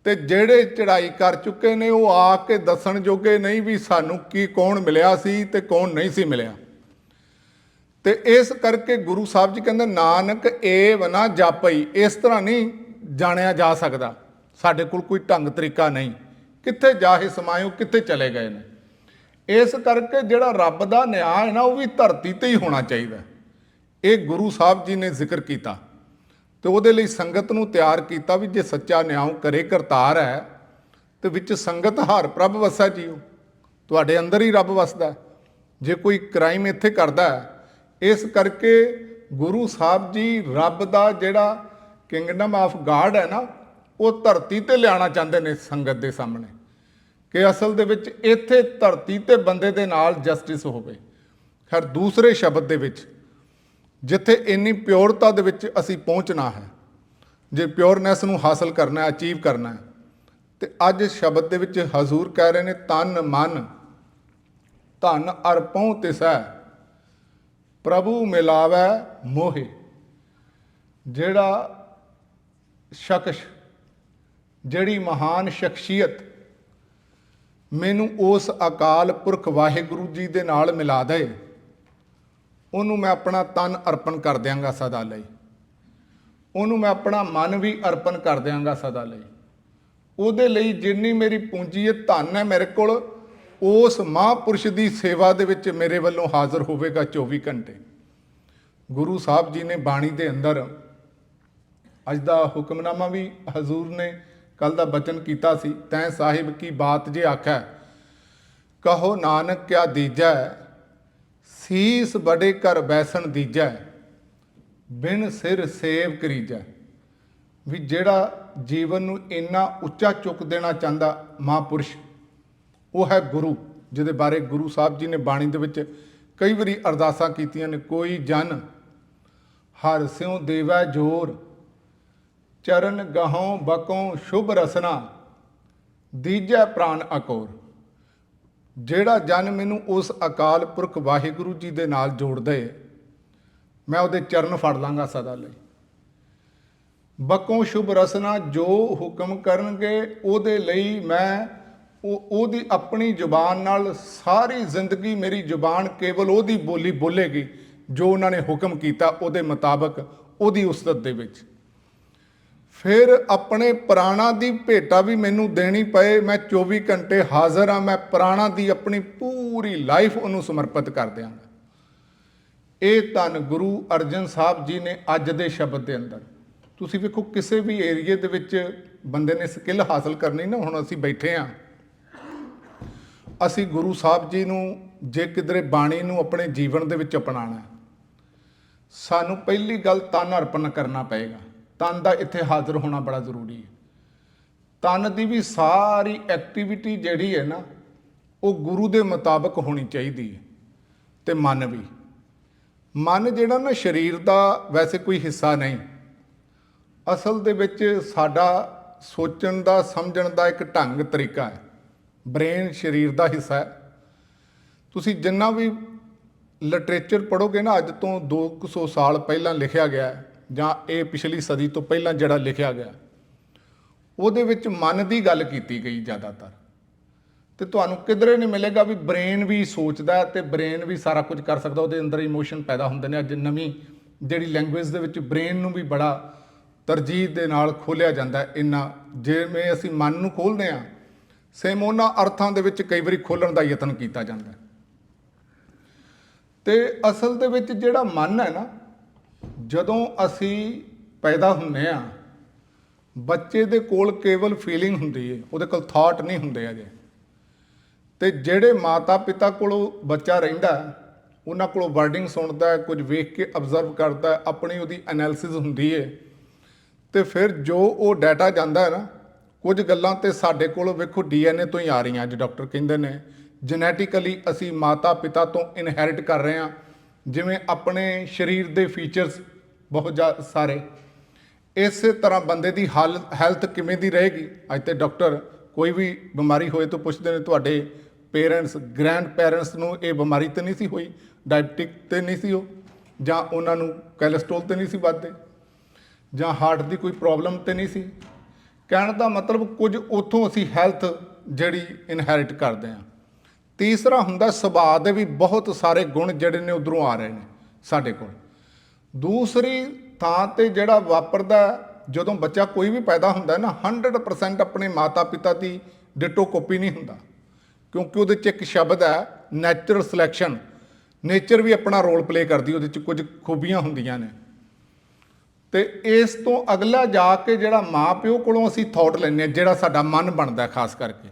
ਤੇ ਜਿਹੜੇ ਚੜ੍ਹਾਈ ਕਰ ਚੁੱਕੇ ਨੇ ਉਹ ਆ ਕੇ ਦੱਸਣ ਜੋਗੇ ਨਹੀਂ ਵੀ ਸਾਨੂੰ ਕੀ ਕੌਣ ਮਿਲਿਆ ਸੀ ਤੇ ਕੌਣ ਨਹੀਂ ਸੀ ਮਿਲਿਆ। ਤੇ ਇਸ ਕਰਕੇ ਗੁਰੂ ਸਾਹਿਬ ਜੀ ਕਹਿੰਦੇ ਨਾਨਕ ਏਵ ਨਾ ਜਾਪਈ, ਇਸ ਤਰ੍ਹਾਂ ਨਹੀਂ ਜਾਣਿਆ ਜਾ ਸਕਦਾ, ਸਾਡੇ ਕੋਲ ਕੋਈ ਢੰਗ ਤਰੀਕਾ ਨਹੀਂ, ਕਿੱਥੇ ਜਾਹੇ ਸਮਾਇਓ, ਕਿੱਥੇ ਚਲੇ ਗਏ ਨੇ। ਇਸ ਕਰਕੇ ਜਿਹੜਾ ਰੱਬ ਦਾ ਨਿਆਂ ਹੈ ਨਾ ਉਹ ਵੀ ਧਰਤੀ ਤੇ ਹੀ ਹੋਣਾ ਚਾਹੀਦਾ। ਇਹ ਗੁਰੂ ਸਾਹਿਬ ਜੀ ਨੇ ਜ਼ਿਕਰ ਕੀਤਾ ਤੇ ਉਹਦੇ ਲਈ ਸੰਗਤ ਨੂੰ ਤਿਆਰ ਕੀਤਾ ਵੀ ਜੇ ਸੱਚਾ ਨਿਆਂ ਕਰੇ ਕਰਤਾਰ ਹੈ ਤੇ ਵਿੱਚ ਸੰਗਤ ਹਰ ਪ੍ਰਭ ਵਸੈ ਜੀਓ, ਤੁਹਾਡੇ ਅੰਦਰ ਹੀ ਰੱਬ ਵਸਦਾ। ਜੇ ਕੋਈ ਕ੍ਰਾਈਮ ਇੱਥੇ ਕਰਦਾ ਹੈ, ਇਸ ਕਰਕੇ ਗੁਰੂ ਸਾਹਿਬ ਜੀ ਰੱਬ ਦਾ ਜਿਹੜਾ ਕਿੰਗਡਮ ਆਫ ਗਾਡ ਹੈ ਨਾ ਉਹ ਧਰਤੀ ਤੇ ਲਿਆਉਣਾ ਚਾਹੁੰਦੇ ਨੇ ਸੰਗਤ ਦੇ ਸਾਹਮਣੇ, ਕਿ ਅਸਲ ਦੇ ਵਿੱਚ ਇੱਥੇ ਧਰਤੀ ਤੇ ਬੰਦੇ ਦੇ ਨਾਲ ਜਸਟਿਸ ਹੋਵੇ। ਖੈਰ ਦੂਸਰੇ ਸ਼ਬਦ ਦੇ ਵਿੱਚ ਜਿੱਥੇ ਇੰਨੀ ਪਿਓਰਤਾ ਦੇ ਵਿੱਚ ਅਸੀਂ ਪਹੁੰਚਣਾ ਹੈ, ਜੇ ਪਿਓਰਨੈਸ ਨੂੰ ਹਾਸਲ ਕਰਨਾ ਹੈ, ਅਚੀਵ ਕਰਨਾ ਹੈ, ਤੇ ਅੱਜ ਸ਼ਬਦ ਦੇ ਵਿੱਚ ਹਜ਼ੂਰ ਕਹਿ ਰਹੇ ਨੇ ਤਨ ਮਨ ਧਨ ਅਰਪਉ ਤਿਸੈ ਪ੍ਰਭੂ ਮਿਲਾਵੈ ਮੋਹਿ। ਜਿਹੜਾ ਸ਼ਖਸ, ਜਿਹੜੀ ਮਹਾਨ ਸ਼ਖਸੀਅਤ ਮੈਨੂੰ ਉਸ ਅਕਾਲ ਪੁਰਖ ਵਾਹਿਗੁਰੂ ਜੀ ਦੇ ਨਾਲ ਮਿਲਾ ਦੇ, ਉਹਨੂੰ ਮੈਂ ਆਪਣਾ ਤਨ ਅਰਪਣ ਕਰ ਦਿਆਂਗਾ ਸਦਾ ਲਈ, ਉਹਨੂੰ ਮੈਂ ਆਪਣਾ ਮਨ ਵੀ ਅਰਪਣ ਕਰ ਦਿਆਂਗਾ ਸਦਾ ਲਈ। ਉਹਦੇ ਲਈ ਜਿੰਨੀ ਮੇਰੀ ਪੂੰਜੀ ਹੈ, ਧਨ ਹੈ ਮੇਰੇ ਕੋਲ, ਉਸ ਮਹਾਂਪੁਰਸ਼ ਦੀ ਸੇਵਾ ਦੇ ਵਿੱਚ ਮੇਰੇ ਵੱਲੋਂ ਹਾਜ਼ਰ ਹੋਵੇਗਾ 24 ਘੰਟੇ। ਗੁਰੂ ਸਾਹਿਬ ਜੀ ਨੇ ਬਾਣੀ ਦੇ ਅੰਦਰ ਅੱਜ ਦਾ ਹੁਕਮਨਾਮਾ ਵੀ ਹਜ਼ੂਰ ਨੇ ਕੱਲ ਦਾ ਬਚਨ ਕੀਤਾ ਸੀ, ਤੈਂ ਸਾਹਿਬ ਕੀ ਬਾਤ ਜੇ ਆਖੈ ਕਹੋ ਨਾਨਕ ਕਿਆ ਦੀਜੈ ਸੀਸ ਬੜੇ ਕਰ ਬੈਸਣ ਦੀਜੈ ਬਿਨ ਸਿਰ ਸੇਵ ਕਰੀਜੈ। ਵੀ ਜਿਹੜਾ ਜੀਵਨ ਨੂੰ ਇੰਨਾ ਉੱਚਾ ਚੁੱਕ ਦੇਣਾ ਚਾਹੁੰਦਾ ਮਹਾਂਪੁਰਸ਼, ਉਹ ਹੈ ਗੁਰੂ, ਜਿਹਦੇ ਬਾਰੇ ਗੁਰੂ ਸਾਹਿਬ ਜੀ ਨੇ ਬਾਣੀ ਦੇ ਵਿੱਚ ਕਈ ਵਾਰੀ ਅਰਦਾਸਾਂ ਕੀਤੀਆਂ ਨੇ। ਕੋਈ ਜਨ ਹਰ ਸਿਉ ਦੇਵੈ ਜੋਰ ਚਰਨ ਗਹੋਂ ਬਕੋਂ ਸ਼ੁਭ ਰਸਨਾ ਦੀਜੈ ਪ੍ਰਾਨ ਅਕੋਰ। ਜਿਹੜਾ ਜਨ ਮੈਨੂੰ ਉਸ ਅਕਾਲ ਪੁਰਖ ਵਾਹਿਗੁਰੂ ਜੀ ਦੇ ਨਾਲ ਜੋੜ ਦੇ, ਮੈਂ ਉਹਦੇ ਚਰਨ ਫੜ ਲਾਂਗਾ ਸਦਾ ਲਈ। ਬਕੋਂ ਸ਼ੁਭ ਰਸਨਾ, ਜੋ ਹੁਕਮ ਕਰਨਗੇ ਉਹਦੇ ਲਈ ਮੈਂ ਉਹਦੀ ਆਪਣੀ ਜ਼ੁਬਾਨ ਨਾਲ ਸਾਰੀ ਜ਼ਿੰਦਗੀ ਮੇਰੀ ਜ਼ੁਬਾਨ ਕੇਵਲ ਉਹਦੀ ਬੋਲੀ ਬੋਲੇਗੀ ਜੋ ਉਹਨਾਂ ਨੇ ਹੁਕਮ ਕੀਤਾ, ਉਹਦੇ ਮੁਤਾਬਕ ਉਹਦੀ ਉਸਤਤ ਦੇ ਵਿੱਚ। ਫਿਰ ਆਪਣੇ ਪ੍ਰਾਣਾਂ ਦੀ ਭੇਟਾ ਵੀ ਮੈਨੂੰ ਦੇਣੀ ਪਏ, ਮੈਂ 24 ਘੰਟੇ ਹਾਜ਼ਰ ਹਾਂ, ਮੈਂ ਪ੍ਰਾਣਾਂ ਦੀ ਆਪਣੀ ਪੂਰੀ ਲਾਈਫ ਉਹਨੂੰ ਸਮਰਪਿਤ ਕਰ ਦਿਆਂਗਾ। ਇਹ ਧੰਨ ਗੁਰੂ ਅਰਜਨ ਸਾਹਿਬ ਜੀ ਨੇ ਅੱਜ ਦੇ ਸ਼ਬਦ ਦੇ ਅੰਦਰ, ਤੁਸੀਂ ਵੇਖੋ ਕਿਸੇ ਵੀ ਏਰੀਏ ਦੇ ਵਿੱਚ ਬੰਦੇ ਨੇ ਸਕਿੱਲ ਹਾਸਲ ਕਰਨੀ ਨਾ, ਹੁਣ ਅਸੀਂ ਬੈਠੇ ਹਾਂ, ਅਸੀਂ ਗੁਰੂ ਸਾਹਿਬ ਜੀ ਨੂੰ ਜੇ ਕਿਧਰੇ ਬਾਣੀ ਨੂੰ ਆਪਣੇ ਜੀਵਨ ਦੇ ਵਿੱਚ ਅਪਣਾਉਣਾ, ਸਾਨੂੰ ਪਹਿਲੀ ਗੱਲ ਤਨ ਅਰਪਣ ਕਰਨਾ ਪਏਗਾ। ਤਨ ਦਾ ਇੱਥੇ ਹਾਜ਼ਰ ਹੋਣਾ ਬੜਾ ਜ਼ਰੂਰੀ ਹੈ। ਤਨ ਦੀ ਵੀ ਸਾਰੀ ਐਕਟੀਵਿਟੀ ਜਿਹੜੀ ਹੈ ਨਾ ਉਹ ਗੁਰੂ ਦੇ ਮੁਤਾਬਕ ਹੋਣੀ ਚਾਹੀਦੀ ਹੈ। ਤੇ ਮਨ ਵੀ, ਮਨ ਜਿਹੜਾ ਨਾ ਸਰੀਰ ਦਾ ਵੈਸੇ ਕੋਈ ਹਿੱਸਾ ਨਹੀਂ, ਅਸਲ ਦੇ ਵਿੱਚ ਸਾਡਾ ਸੋਚਣ ਦਾ ਸਮਝਣ ਦਾ ਇੱਕ ਢੰਗ ਤਰੀਕਾ ਹੈ। ਬ੍ਰੇਨ ਸਰੀਰ ਦਾ ਹਿੱਸਾ ਹੈ। ਤੁਸੀਂ ਜਿੰਨਾ ਵੀ ਲਿਟਰੇਚਰ ਪੜ੍ਹੋਗੇ ਨਾ, ਅੱਜ ਤੋਂ 200 ਸਾਲ ਪਹਿਲਾਂ ਲਿਖਿਆ ਗਿਆ ਜਾਂ ਇਹ ਪਿਛਲੀ ਸਦੀ ਤੋਂ ਪਹਿਲਾਂ ਜਿਹੜਾ ਲਿਖਿਆ ਗਿਆ, ਉਹਦੇ ਵਿੱਚ ਮਨ ਦੀ ਗੱਲ ਕੀਤੀ ਗਈ ਜ਼ਿਆਦਾਤਰ। ਤੇ ਤੁਹਾਨੂੰ ਕਿਧਰੇ ਨਹੀਂ ਮਿਲੇਗਾ ਵੀ ਬ੍ਰੇਨ ਵੀ ਸੋਚਦਾ ਤੇ ਬ੍ਰੇਨ ਵੀ ਸਾਰਾ ਕੁਝ ਕਰ ਸਕਦਾ, ਉਹਦੇ ਅੰਦਰ ਇਮੋਸ਼ਨ ਪੈਦਾ ਹੁੰਦੇ ਨੇ। ਅੱਜ ਨਵੀਂ ਜਿਹੜੀ ਲੈਂਗੁਏਜ ਦੇ ਵਿੱਚ ਬ੍ਰੇਨ ਨੂੰ ਵੀ ਬੜਾ ਤਰਜੀਹ ਦੇ ਨਾਲ ਖੋਲ੍ਹਿਆ ਜਾਂਦਾ ਹੈ। ਇੰਨਾ ਜਿਵੇਂ ਅਸੀਂ ਮਨ ਨੂੰ ਖੋਲ੍ਹਦੇ ਹਾਂ, ਸੇਮ ਉਹਨਾਂ ਅਰਥਾਂ ਦੇ ਵਿੱਚ ਕਈ ਵਾਰੀ ਖੋਲ੍ਹਣ ਦਾ ਯਤਨ ਕੀਤਾ ਜਾਂਦਾ। ਤੇ ਅਸਲ ਦੇ ਵਿੱਚ ਜਿਹੜਾ ਮਨ ਹੈ ਨਾ, ਜਦੋਂ ਅਸੀਂ ਪੈਦਾ ਹੁੰਦੇ ਹਾਂ, ਬੱਚੇ ਦੇ ਕੋਲ ਕੇਵਲ ਫੀਲਿੰਗ ਹੁੰਦੀ ਹੈ, ਉਹਦੇ ਕੋਲ ਥਾਟ ਨਹੀਂ ਹੁੰਦੇ ਹੈਗੇ। ਤੇ ਜਿਹੜੇ ਮਾਤਾ ਪਿਤਾ ਕੋਲੋਂ ਬੱਚਾ ਰਹਿੰਦਾ ਉਹਨਾਂ ਕੋਲੋਂ ਵਰਡਿੰਗ ਸੁਣਦਾ ਹੈ, ਕੁਝ ਵੇਖ ਕੇ ਅਬਜ਼ਰਵ ਕਰਦਾ ਹੈ, ਆਪਣੀ ਉਹਦੀ ਐਨਾਲਿਸਿਸ ਹੁੰਦੀ ਹੈ, ਤੇ ਫਿਰ ਜੋ ਉਹ ਡਾਟਾ ਜਾਂਦਾ ਹੈ ਨਾ, ਕੁਝ ਗੱਲਾਂ ਤੇ ਸਾਡੇ ਕੋਲ ਵੇਖੋ DNA ਤੋਂ ਹੀ ਆ ਰਹੀਆਂ। ਅੱਜ ਡਾਕਟਰ ਕਹਿੰਦੇ ਨੇ ਜੈਨੇਟਿਕਲੀ ਅਸੀਂ ਮਾਤਾ ਪਿਤਾ ਤੋਂ ਇਨਹੈਰਿਟ ਕਰ ਰਹੇ ਹਾਂ, ਜਿਵੇਂ ਆਪਣੇ ਸਰੀਰ ਦੇ ਫੀਚਰਸ ਬਹੁਤ ਸਾਰੇ। ਇਸੇ ਤਰ੍ਹਾਂ ਬੰਦੇ ਦੀ ਹੈਲਥ ਕਿਵੇਂ ਦੀ ਰਹੇਗੀ। ਅੱਜ ਤੇ ਡਾਕਟਰ ਕੋਈ ਵੀ ਬਿਮਾਰੀ ਹੋਏ ਤਾਂ ਪੁੱਛਦੇ ਨੇ ਤੁਹਾਡੇ ਪੇਰੈਂਟਸ ਗ੍ਰੈਂਡ ਪੇਰੈਂਟਸ ਨੂੰ ਇਹ ਬਿਮਾਰੀ ਤਾਂ ਨਹੀਂ ਸੀ ਹੋਈ, ਡਾਇਬਟਿਕ ਤੇ ਨਹੀਂ ਸੀ ਉਹ, ਜਾਂ ਉਹਨਾਂ ਨੂੰ ਕੋਲੇਸਟ੍ਰੋਲ ਤੇ ਨਹੀਂ ਸੀ ਵੱਧਦੇ, ਜਾਂ ਹਾਰਟ ਦੀ ਕੋਈ ਪ੍ਰੋਬਲਮ ਤੇ ਨਹੀਂ ਸੀ। ਕਹਿਣ ਦਾ ਮਤਲਬ ਕੁਝ ਉੱਥੋਂ ਅਸੀਂ ਹੈਲਥ ਜਿਹੜੀ ਇਨਹੈਰਿਟ ਕਰਦੇ ਹਾਂ। ਤੀਸਰਾ ਹੁੰਦਾ ਸੁਭਾਅ ਦੇ ਵੀ ਬਹੁਤ ਸਾਰੇ ਗੁਣ ਜਿਹੜੇ ਨੇ ਉੱਧਰੋਂ ਆ ਰਹੇ ਨੇ ਸਾਡੇ ਕੋਲ। ਦੂਸਰੀ ਥਾਂ ਤੇ ਜਿਹੜਾ ਵਾਪਰਦਾ ਜਦੋਂ ਬੱਚਾ ਕੋਈ ਵੀ ਪੈਦਾ ਹੁੰਦਾ ਨਾ, 100% ਆਪਣੇ ਮਾਤਾ ਪਿਤਾ ਦੀ ਡਿਟੋ ਕਾਪੀ ਨਹੀਂ ਹੁੰਦਾ, ਕਿਉਂਕਿ ਉਹਦੇ 'ਚ ਇੱਕ ਸ਼ਬਦ ਹੈ ਨੈਚੁਰਲ ਸਿਲੈਕਸ਼ਨ। ਨੇਚਰ ਵੀ ਆਪਣਾ ਰੋਲ ਪਲੇ ਕਰਦੀ, ਉਹਦੇ 'ਚ ਕੁਝ ਖੂਬੀਆਂ ਹੁੰਦੀਆਂ ਨੇ। ਤੇ ਇਸ ਤੋਂ ਅਗਲਾ ਜਾ ਕੇ ਜਿਹੜਾ ਮਾਂ ਪਿਓ ਕੋਲੋਂ ਅਸੀਂ ਥਾਟ ਲੈਂਦੇ ਹਾਂ, ਜਿਹੜਾ ਸਾਡਾ ਮਨ ਬਣਦਾ ਖਾਸ ਕਰਕੇ,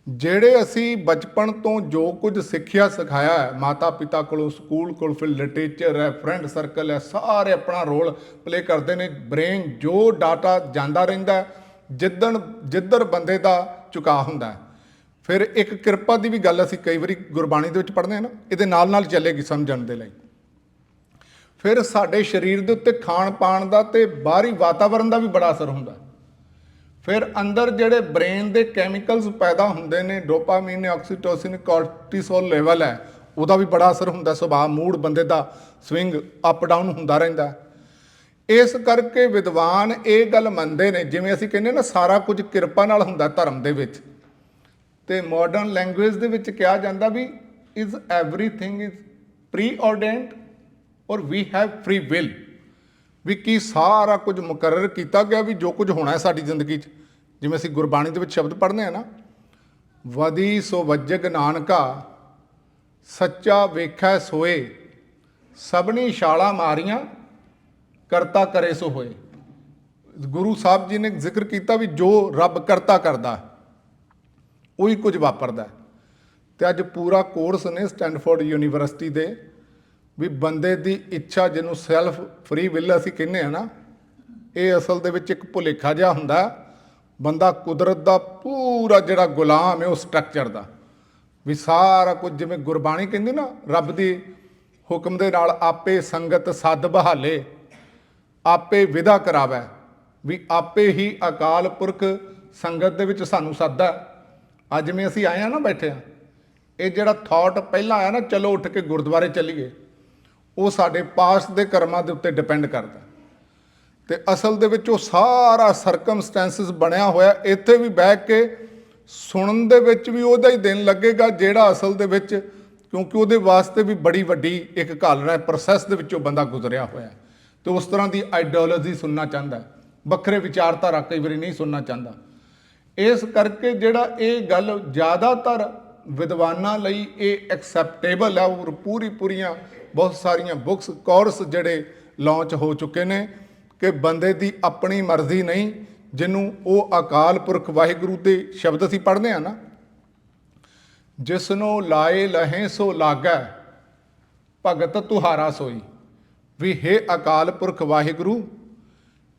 ਜਿਹੜੇ ਅਸੀਂ ਬਚਪਨ ਤੋਂ ਜੋ ਕੁਝ ਸਿੱਖਿਆ ਸਿਖਾਇਆ ਹੈ ਮਾਤਾ ਪਿਤਾ ਕੋਲੋਂ, ਸਕੂਲ ਕੋਲ, ਫਿਰ ਲਿਟਰੇਚਰ ਹੈ, ਫਰੈਂਡ ਸਰਕਲ ਹੈ, ਸਾਰੇ ਆਪਣਾ ਰੋਲ ਪਲੇ ਕਰਦੇ ਨੇ। ਬ੍ਰੇਨ ਜੋ ਡਾਟਾ ਜਾਂਦਾ ਰਹਿੰਦਾ, ਜਿੱਧਰ ਬੰਦੇ ਦਾ ਝੁਕਾਅ ਹੁੰਦਾ। ਫਿਰ ਇੱਕ ਕਿਰਪਾ ਦੀ ਵੀ ਗੱਲ ਅਸੀਂ ਕਈ ਵਾਰੀ ਗੁਰਬਾਣੀ ਦੇ ਵਿੱਚ ਪੜ੍ਹਦੇ ਹਾਂ ਨਾ, ਇਹਦੇ ਨਾਲ ਨਾਲ ਚੱਲੇਗੀ ਸਮਝਣ ਦੇ ਲਈ। ਫਿਰ ਸਾਡੇ ਸਰੀਰ ਦੇ ਉੱਤੇ ਖਾਣ ਪਾਣ ਦਾ ਤੇ ਬਾਹਰੀ ਵਾਤਾਵਰਨ ਦਾ ਵੀ ਬੜਾ ਅਸਰ ਹੁੰਦਾ। ਫਿਰ ਅੰਦਰ ਜਿਹੜੇ ਬ੍ਰੇਨ ਦੇ ਕੈਮੀਕਲਸ ਪੈਦਾ ਹੁੰਦੇ ਨੇ, ਡੋਪਾਮੀਨ, ਆਕਸੀਟੋਸਿਨ, ਕੋਰਟੀਸੋਲ ਲੈਵਲ ਹੈ, ਉਹਦਾ ਵੀ ਬੜਾ ਅਸਰ ਹੁੰਦਾ। ਸੁਭਾਅ, ਮੂਡ ਬੰਦੇ ਦਾ ਸਵਿੰਗ ਅਪ ਡਾਊਨ ਹੁੰਦਾ ਰਹਿੰਦਾ। ਇਸ ਕਰਕੇ ਵਿਦਵਾਨ ਇਹ ਗੱਲ ਮੰਨਦੇ ਨੇ, ਜਿਵੇਂ ਅਸੀਂ ਕਹਿੰਦੇ ਨਾ ਸਾਰਾ ਕੁਝ ਕਿਰਪਾ ਨਾਲ ਹੁੰਦਾ ਧਰਮ ਦੇ ਵਿੱਚ, ਤੇ ਮਾਡਰਨ ਲੈਂਗੁਏਜ ਦੇ ਵਿੱਚ ਕਿਹਾ ਜਾਂਦਾ ਵੀ ਇਜ਼ ਐਵਰੀਥਿੰਗ ਇਜ਼ ਪ੍ਰੀ ਆਰਡੈਂਡ ਔਰ ਵੀ ਹੈਵ ਫ੍ਰੀ ਵਿਲ। ਵੀ ਕੀ ਸਾਰਾ ਕੁਝ ਮੁਕਰਰ ਕੀਤਾ ਗਿਆ ਵੀ ਜੋ ਕੁਝ ਹੋਣਾ ਹੈ ਸਾਡੀ ਜ਼ਿੰਦਗੀ 'ਚ। ਜਿਵੇਂ ਅਸੀਂ ਗੁਰਬਾਣੀ ਦੇ ਵਿੱਚ ਸ਼ਬਦ ਪੜ੍ਹਦੇ ਹਾਂ ਨਾ, ਵਦੀ ਸੋ ਵੱਜਗ ਨਾਨਕਾ ਸੱਚਾ ਵੇਖੈ ਸੋਏ, ਸਭਨੀ ਛਾਲਾਂ ਮਾਰੀਆਂ ਕਰਤਾ ਕਰੇ ਸੋ ਹੋਏ। ਗੁਰੂ ਸਾਹਿਬ ਜੀ ਨੇ ਜ਼ਿਕਰ ਕੀਤਾ ਵੀ ਜੋ ਰੱਬ ਕਰਤਾ ਕਰਦਾ ਉਹੀ ਕੁਝ ਵਾਪਰਦਾ। ਤੇ ਅੱਜ ਪੂਰਾ ਕੋਰਸ ਨੇ ਸਟੈਨਫੋਰਡ ਯੂਨੀਵਰਸਿਟੀ ਦੇ ਵੀ ਬੰਦੇ ਦੀ ਇੱਛਾ, ਜਿਹਨੂੰ ਸੈਲਫ ਫਰੀ ਵਿਲ ਅਸੀਂ ਕਹਿੰਦੇ ਹਾਂ ਨਾ, ਇਹ ਅਸਲ ਦੇ ਵਿੱਚ ਇੱਕ ਭੁਲੇਖਾ ਜਿਹਾ ਹੁੰਦਾ। ਬੰਦਾ ਕੁਦਰਤ ਦਾ ਪੂਰਾ ਜਿਹੜਾ ਗੁਲਾਮ ਹੈ ਉਹ ਸਟਰਕਚਰ ਦਾ, ਵੀ ਸਾਰਾ ਕੁਝ ਜਿਵੇਂ ਗੁਰਬਾਣੀ ਕਹਿੰਦੀ ਨਾ, ਰੱਬ ਦੀ ਹੁਕਮ ਦੇ ਨਾਲ ਆਪੇ ਸੰਗਤ ਸੱਦ ਬਹਾਲੇ, ਆਪੇ ਵਿਦਾ ਕਰਾਵੈ, ਵੀ ਆਪੇ ਹੀ ਅਕਾਲ ਪੁਰਖ ਸੰਗਤ ਦੇ ਵਿੱਚ ਸਾਨੂੰ ਸੱਦਦਾ। ਅੱਜ ਜਿਵੇਂ ਅਸੀਂ ਆਏ ਹਾਂ ਨਾ, ਬੈਠੇ ਹਾਂ, ਇਹ ਜਿਹੜਾ ਥਾਟ ਪਹਿਲਾਂ ਆਇਆ ਨਾ, ਚਲੋ ਉੱਠ ਕੇ ਗੁਰਦੁਆਰੇ ਚੱਲੀਏ, ਉਹ ਸਾਡੇ ਪਾਸਟ ਦੇ ਕਰਮਾਂ ਦੇ ਉੱਤੇ ਡਿਪੈਂਡ ਕਰਦਾ। ਤੇ ਅਸਲ ਦੇ ਵਿੱਚ ਉਹ ਸਾਰਾ ਸਰਕਮਸਟੈਂਸਿਸ ਬਣਿਆ ਹੋਇਆ। ਇੱਥੇ ਵੀ ਬਹਿ ਕੇ ਸੁਣਨ ਦੇ ਵਿੱਚ ਵੀ ਉਹਦਾ ਹੀ ਦਿਨ ਲੱਗੇਗਾ, ਜਿਹੜਾ ਅਸਲ ਦੇ ਵਿੱਚ, ਕਿਉਂਕਿ ਉਹਦੇ ਵਾਸਤੇ ਵੀ ਬੜੀ ਵੱਡੀ ਇੱਕ ਘਾਲਣਾ ਪ੍ਰੋਸੈਸ ਦੇ ਵਿੱਚੋਂ ਬੰਦਾ ਗੁਜ਼ਰਿਆ ਹੋਇਆ। ਤੇ ਉਸ ਤਰ੍ਹਾਂ ਦੀ ਆਈਡੀਓਲੋਜੀ ਸੁਣਨਾ ਚਾਹੁੰਦਾ, ਵੱਖਰੇ ਵਿਚਾਰਧਾਰਾ ਕਈ ਵਾਰੀ ਨਹੀਂ ਸੁਣਨਾ ਚਾਹੁੰਦਾ। ਇਸ ਕਰਕੇ ਜਿਹੜਾ ਇਹ ਗੱਲ ਜ਼ਿਆਦਾਤਰ ਵਿਦਵਾਨਾਂ ਲਈ ਇਹ ਐਕਸੈਪਟੇਬਲ ਹੈ। ਔਰ ਪੂਰੀਆਂ ਬਹੁਤ ਸਾਰੀਆਂ ਬੁੱਕਸ, ਕੋਰਸ ਜਿਹੜੇ ਲਾਂਚ ਹੋ ਚੁੱਕੇ ਨੇ ਕਿ ਬੰਦੇ ਦੀ ਆਪਣੀ ਮਰਜ਼ੀ ਨਹੀਂ, ਜਿਹਨੂੰ ਉਹ ਅਕਾਲ ਪੁਰਖ ਵਾਹਿਗੁਰੂ ਦੇ ਸ਼ਬਦ ਅਸੀਂ ਪੜ੍ਹਦੇ ਹਾਂ ਨਾ, ਜਿਸਨੂੰ ਲਾਏ ਲਹੇ ਸੋ ਲਾਗੈ ਭਗਤ ਤੁਹਾਰਾ ਸੋਈ। ਵੀ ਹੇ ਅਕਾਲ ਪੁਰਖ ਵਾਹਿਗੁਰੂ,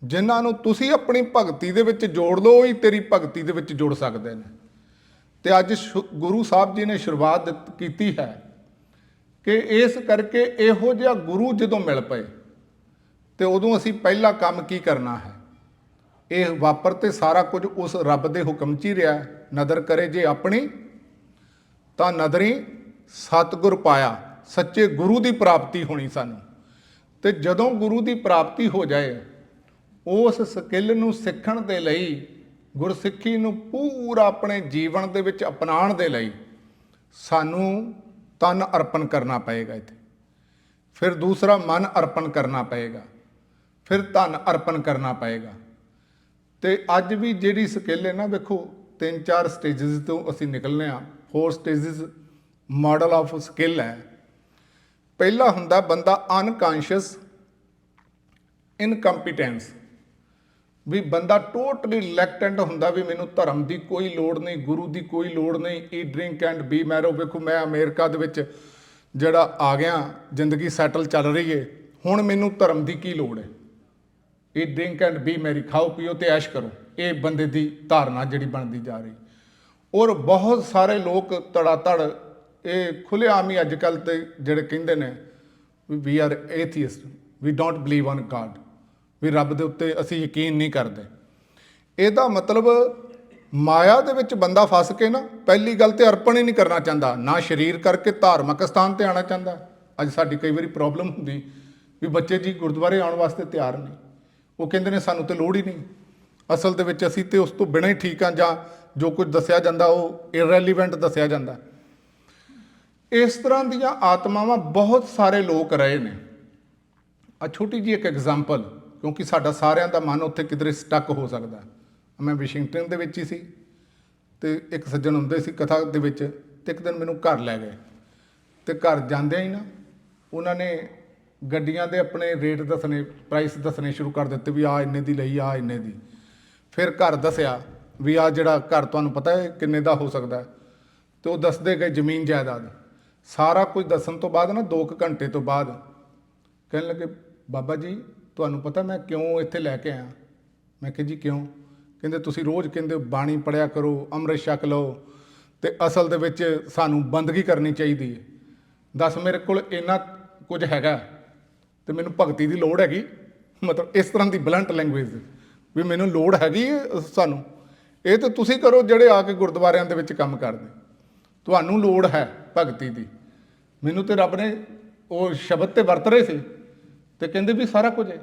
ਜਿਨ੍ਹਾਂ ਨੂੰ ਤੁਸੀਂ ਆਪਣੀ ਭਗਤੀ ਦੇ ਵਿੱਚ ਜੋੜ ਲਓ, ਉਹੀ ਤੇਰੀ ਭਗਤੀ ਦੇ ਵਿੱਚ ਜੁੜ ਸਕਦੇ ਨੇ। ਤੇ ਅੱਜ ਗੁਰੂ ਸਾਹਿਬ ਜੀ ਨੇ ਸ਼ੁਰੂਆਤ ਕੀਤੀ ਹੈ ਕਿ ਇਸ ਕਰਕੇ ਇਹੋ ਜਿਹਾ ਗੁਰੂ ਜਦੋਂ ਮਿਲ ਪਏ ਤੇ ਉਦੋਂ ਅਸੀਂ ਪਹਿਲਾ ਕੰਮ ਕੀ ਕਰਨਾ ਹੈ। ਇਹ ਵਾਪਰ ਤੇ ਸਾਰਾ ਕੁਝ ਉਸ ਰੱਬ ਦੇ ਹੁਕਮ 'ਚ ਹੀ ਰਿਹਾ। ਨਦਰ ਕਰੇ ਜੇ ਆਪਣੀ ਤਾਂ ਨਦਰੀ ਸਤਿਗੁਰ ਪਾਇਆ। ਸੱਚੇ ਗੁਰੂ ਦੀ ਪ੍ਰਾਪਤੀ ਹੋਣੀ ਸਾਨੂੰ। ਤੇ ਜਦੋਂ ਗੁਰੂ ਦੀ ਪ੍ਰਾਪਤੀ ਹੋ ਜਾਏ, ਉਸ ਸਕਿੱਲ ਨੂੰ ਸਿੱਖਣ ਦੇ ਲਈ, ਗੁਰਸਿੱਖੀ ਨੂੰ ਪੂਰਾ ਆਪਣੇ ਜੀਵਨ ਦੇ ਵਿੱਚ ਅਪਣਾਉਣ ਦੇ ਲਈ ਸਾਨੂੰ ਤਨ ਅਰਪਣ ਕਰਨਾ ਪਏਗਾ। ਇੱਥੇ ਫਿਰ ਦੂਸਰਾ ਮਨ ਅਰਪਣ ਕਰਨਾ ਪਏਗਾ, ਫਿਰ ਧਨ ਅਰਪਣ ਕਰਨਾ ਪਏਗਾ। ਤੇ ਅੱਜ ਵੀ ਜਿਹੜੀ ਸਕਿੱਲ ਹੈ ਨਾ, ਵੇਖੋ 3-4 ਸਟੇਜਸ ਤੋਂ ਅਸੀਂ ਨਿਕਲਨੇ ਆ। 4 ਸਟੇਜਸ ਮਾਡਲ ਆਫ ਸਕਿੱਲ ਹੈ। ਪਹਿਲਾ ਹੁੰਦਾ ਬੰਦਾ ਅਨਕੌਂਸ਼ੀਅਸ ਇਨਕੰਪੀਟੈਂਸ, ਵੀ ਬੰਦਾ ਟੋਟਲੀ ਰਿਲੈਕਟੈਂਟ ਹੁੰਦਾ ਵੀ ਮੈਨੂੰ ਧਰਮ ਦੀ ਕੋਈ ਲੋੜ ਨਹੀਂ, ਗੁਰੂ ਦੀ ਕੋਈ ਲੋੜ ਨਹੀਂ, eat drink and B marrow. ਵੇਖੋ ਮੈਂ ਅਮਰੀਕਾ ਦੇ ਵਿੱਚ ਜਿਹੜਾ ਆ ਗਿਆ, ਜ਼ਿੰਦਗੀ ਸੈਟਲ ਚੱਲ ਰਹੀ ਹੈ, ਹੁਣ ਮੈਨੂੰ ਧਰਮ ਦੀ ਕੀ ਲੋੜ ਹੈ। Eat drink and B Mary, ਖਾਓ ਪੀਓ ਤੇ ਐਸ਼ ਕਰੋ, ਇਹ ਬੰਦੇ ਦੀ ਧਾਰਨਾ ਜਿਹੜੀ ਬਣਦੀ ਜਾ ਰਹੀ। ਔਰ ਬਹੁਤ ਸਾਰੇ ਲੋਕ ਧੜਾ ਇਹ ਖੁੱਲ੍ਹੇਆਮ ਹੀ ਅੱਜ ਕੱਲ੍ਹ ਤੇ ਜਿਹੜੇ ਕਹਿੰਦੇ ਨੇ we are atheist, we don't believe on God, ਵੀ ਰੱਬ ਦੇ ਉੱਤੇ ਅਸੀਂ ਯਕੀਨ ਨਹੀਂ ਕਰਦੇ। ਇਹਦਾ ਮਤਲਬ ਮਾਇਆ ਦੇ ਵਿੱਚ ਬੰਦਾ ਫਸ ਕੇ ਨਾ, ਪਹਿਲੀ ਗੱਲ ਤੇ ਅਰਪਣ ਹੀ ਨਹੀਂ ਕਰਨਾ ਚਾਹੁੰਦਾ, ਨਾ ਸਰੀਰ ਕਰਕੇ ਧਾਰਮਿਕ ਸਥਾਨ ਤੇ ਆਉਣਾ ਚਾਹੁੰਦਾ। ਅੱਜ ਸਾਡੀ ਕਈ ਵਾਰੀ ਪ੍ਰੋਬਲਮ ਹੁੰਦੀ ਵੀ ਬੱਚੇ ਜੀ ਗੁਰਦੁਆਰੇ ਆਉਣ ਵਾਸਤੇ ਤਿਆਰ ਨਹੀਂ, ਉਹ ਕਹਿੰਦੇ ਨੇ ਸਾਨੂੰ ਤੇ ਲੋੜ ਹੀ ਨਹੀਂ। ਅਸਲ ਦੇ ਵਿੱਚ ਅਸੀਂ ਤੇ ਉਸ ਤੋਂ ਬਿਨਾਂ ਹੀ ਠੀਕ ਹਾਂ, ਜਾਂ ਜੋ ਕੁਝ ਦੱਸਿਆ ਜਾਂਦਾ ਉਹ ਇਰੈਲੀਵੈਂਟ ਦੱਸਿਆ ਜਾਂਦਾ। ਇਸ ਤਰ੍ਹਾਂ ਦੀਆਂ ਆਤਮਾਵਾਂ ਬਹੁਤ ਸਾਰੇ ਲੋਕ ਰਹੇ ਨੇ। ਆ ਛੋਟੀ ਜਿਹੀ ਇੱਕ ਐਗਜ਼ਾਮਪਲ, ਕਿਉਂਕਿ ਸਾਡਾ ਸਾਰਿਆਂ ਦਾ ਮਨ ਉੱਥੇ ਕਿਧਰੇ ਸਟਕ ਹੋ ਸਕਦਾ। ਮੈਂ ਵਾਸ਼ਿੰਗਟਨ ਦੇ ਵਿੱਚ ਹੀ ਸੀ ਅਤੇ ਇੱਕ ਸੱਜਣ ਹੁੰਦੇ ਸੀ ਕਥਾ ਦੇ ਵਿੱਚ, ਅਤੇ ਇੱਕ ਦਿਨ ਮੈਨੂੰ ਘਰ ਲੈ ਗਏ, ਅਤੇ ਘਰ ਜਾਂਦਿਆਂ ਹੀ ਨਾ ਉਹਨਾਂ ਨੇ ਗੱਡੀਆਂ ਦੇ ਆਪਣੇ ਰੇਟ ਦੱਸਣੇ, ਪ੍ਰਾਈਸ ਦੱਸਣੇ ਸ਼ੁਰੂ ਕਰ ਦਿੱਤੇ ਵੀ ਆਹ ਇੰਨੇ ਦੀ ਲਈ, ਆਹ ਇੰਨੇ ਦੀ। ਫਿਰ ਘਰ ਦੱਸਿਆ ਵੀ ਆਹ ਜਿਹੜਾ ਘਰ ਤੁਹਾਨੂੰ ਪਤਾ ਹੈ ਕਿੰਨੇ ਦਾ ਹੋ ਸਕਦਾ, ਅਤੇ ਉਹ ਦੱਸਦੇ ਗਏ ਜ਼ਮੀਨ ਜਾਇਦਾਦ ਸਾਰਾ ਕੁਝ ਦੱਸਣ ਤੋਂ ਬਾਅਦ ਨਾ 2 ਘੰਟੇ ਤੋਂ ਬਾਅਦ ਕਹਿਣ ਲੱਗੇ, ਬਾਬਾ ਜੀ ਤੁਹਾਨੂੰ ਪਤਾ ਮੈਂ ਕਿਉਂ ਇੱਥੇ ਲੈ ਕੇ ਆਇਆ? ਮੈਂ ਕਿਹਾ ਜੀ ਕਿਉਂ? ਕਹਿੰਦੇ ਤੁਸੀਂ ਰੋਜ਼ ਕਹਿੰਦੇ ਬਾਣੀ ਪੜ੍ਹਿਆ ਕਰੋ, ਅੰਮ੍ਰਿਤ ਛਕ ਲਓ, ਅਤੇ ਅਸਲ ਦੇ ਵਿੱਚ ਸਾਨੂੰ ਬੰਦਗੀ ਕਰਨੀ ਚਾਹੀਦੀ ਹੈ। ਦੱਸ ਮੇਰੇ ਕੋਲ ਇੰਨਾ ਕੁਝ ਹੈਗਾ ਅਤੇ ਮੈਨੂੰ ਭਗਤੀ ਦੀ ਲੋੜ ਹੈਗੀ? ਮਤਲਬ ਇਸ ਤਰ੍ਹਾਂ ਦੀ ਬਲੰਟ ਲੈਂਗੁਏਜ ਵੀ ਮੈਨੂੰ ਲੋੜ ਹੈਗੀ ਸਾਨੂੰ, ਇਹ ਤਾਂ ਤੁਸੀਂ ਕਰੋ ਜਿਹੜੇ ਆ ਕੇ ਗੁਰਦੁਆਰਿਆਂ ਦੇ ਵਿੱਚ ਕੰਮ ਕਰਦੇ, ਤੁਹਾਨੂੰ ਲੋੜ ਹੈ ਭਗਤੀ ਦੀ। ਮੈਨੂੰ ਤਾਂ ਰੱਬ ਨੇ ਉਹ ਸ਼ਬਦ ਤੇ ਵਰਤ ਰਹੇ ਸੀ ਅਤੇ ਕਹਿੰਦੇ ਵੀ ਸਾਰਾ ਕੁਝ ਹੈ।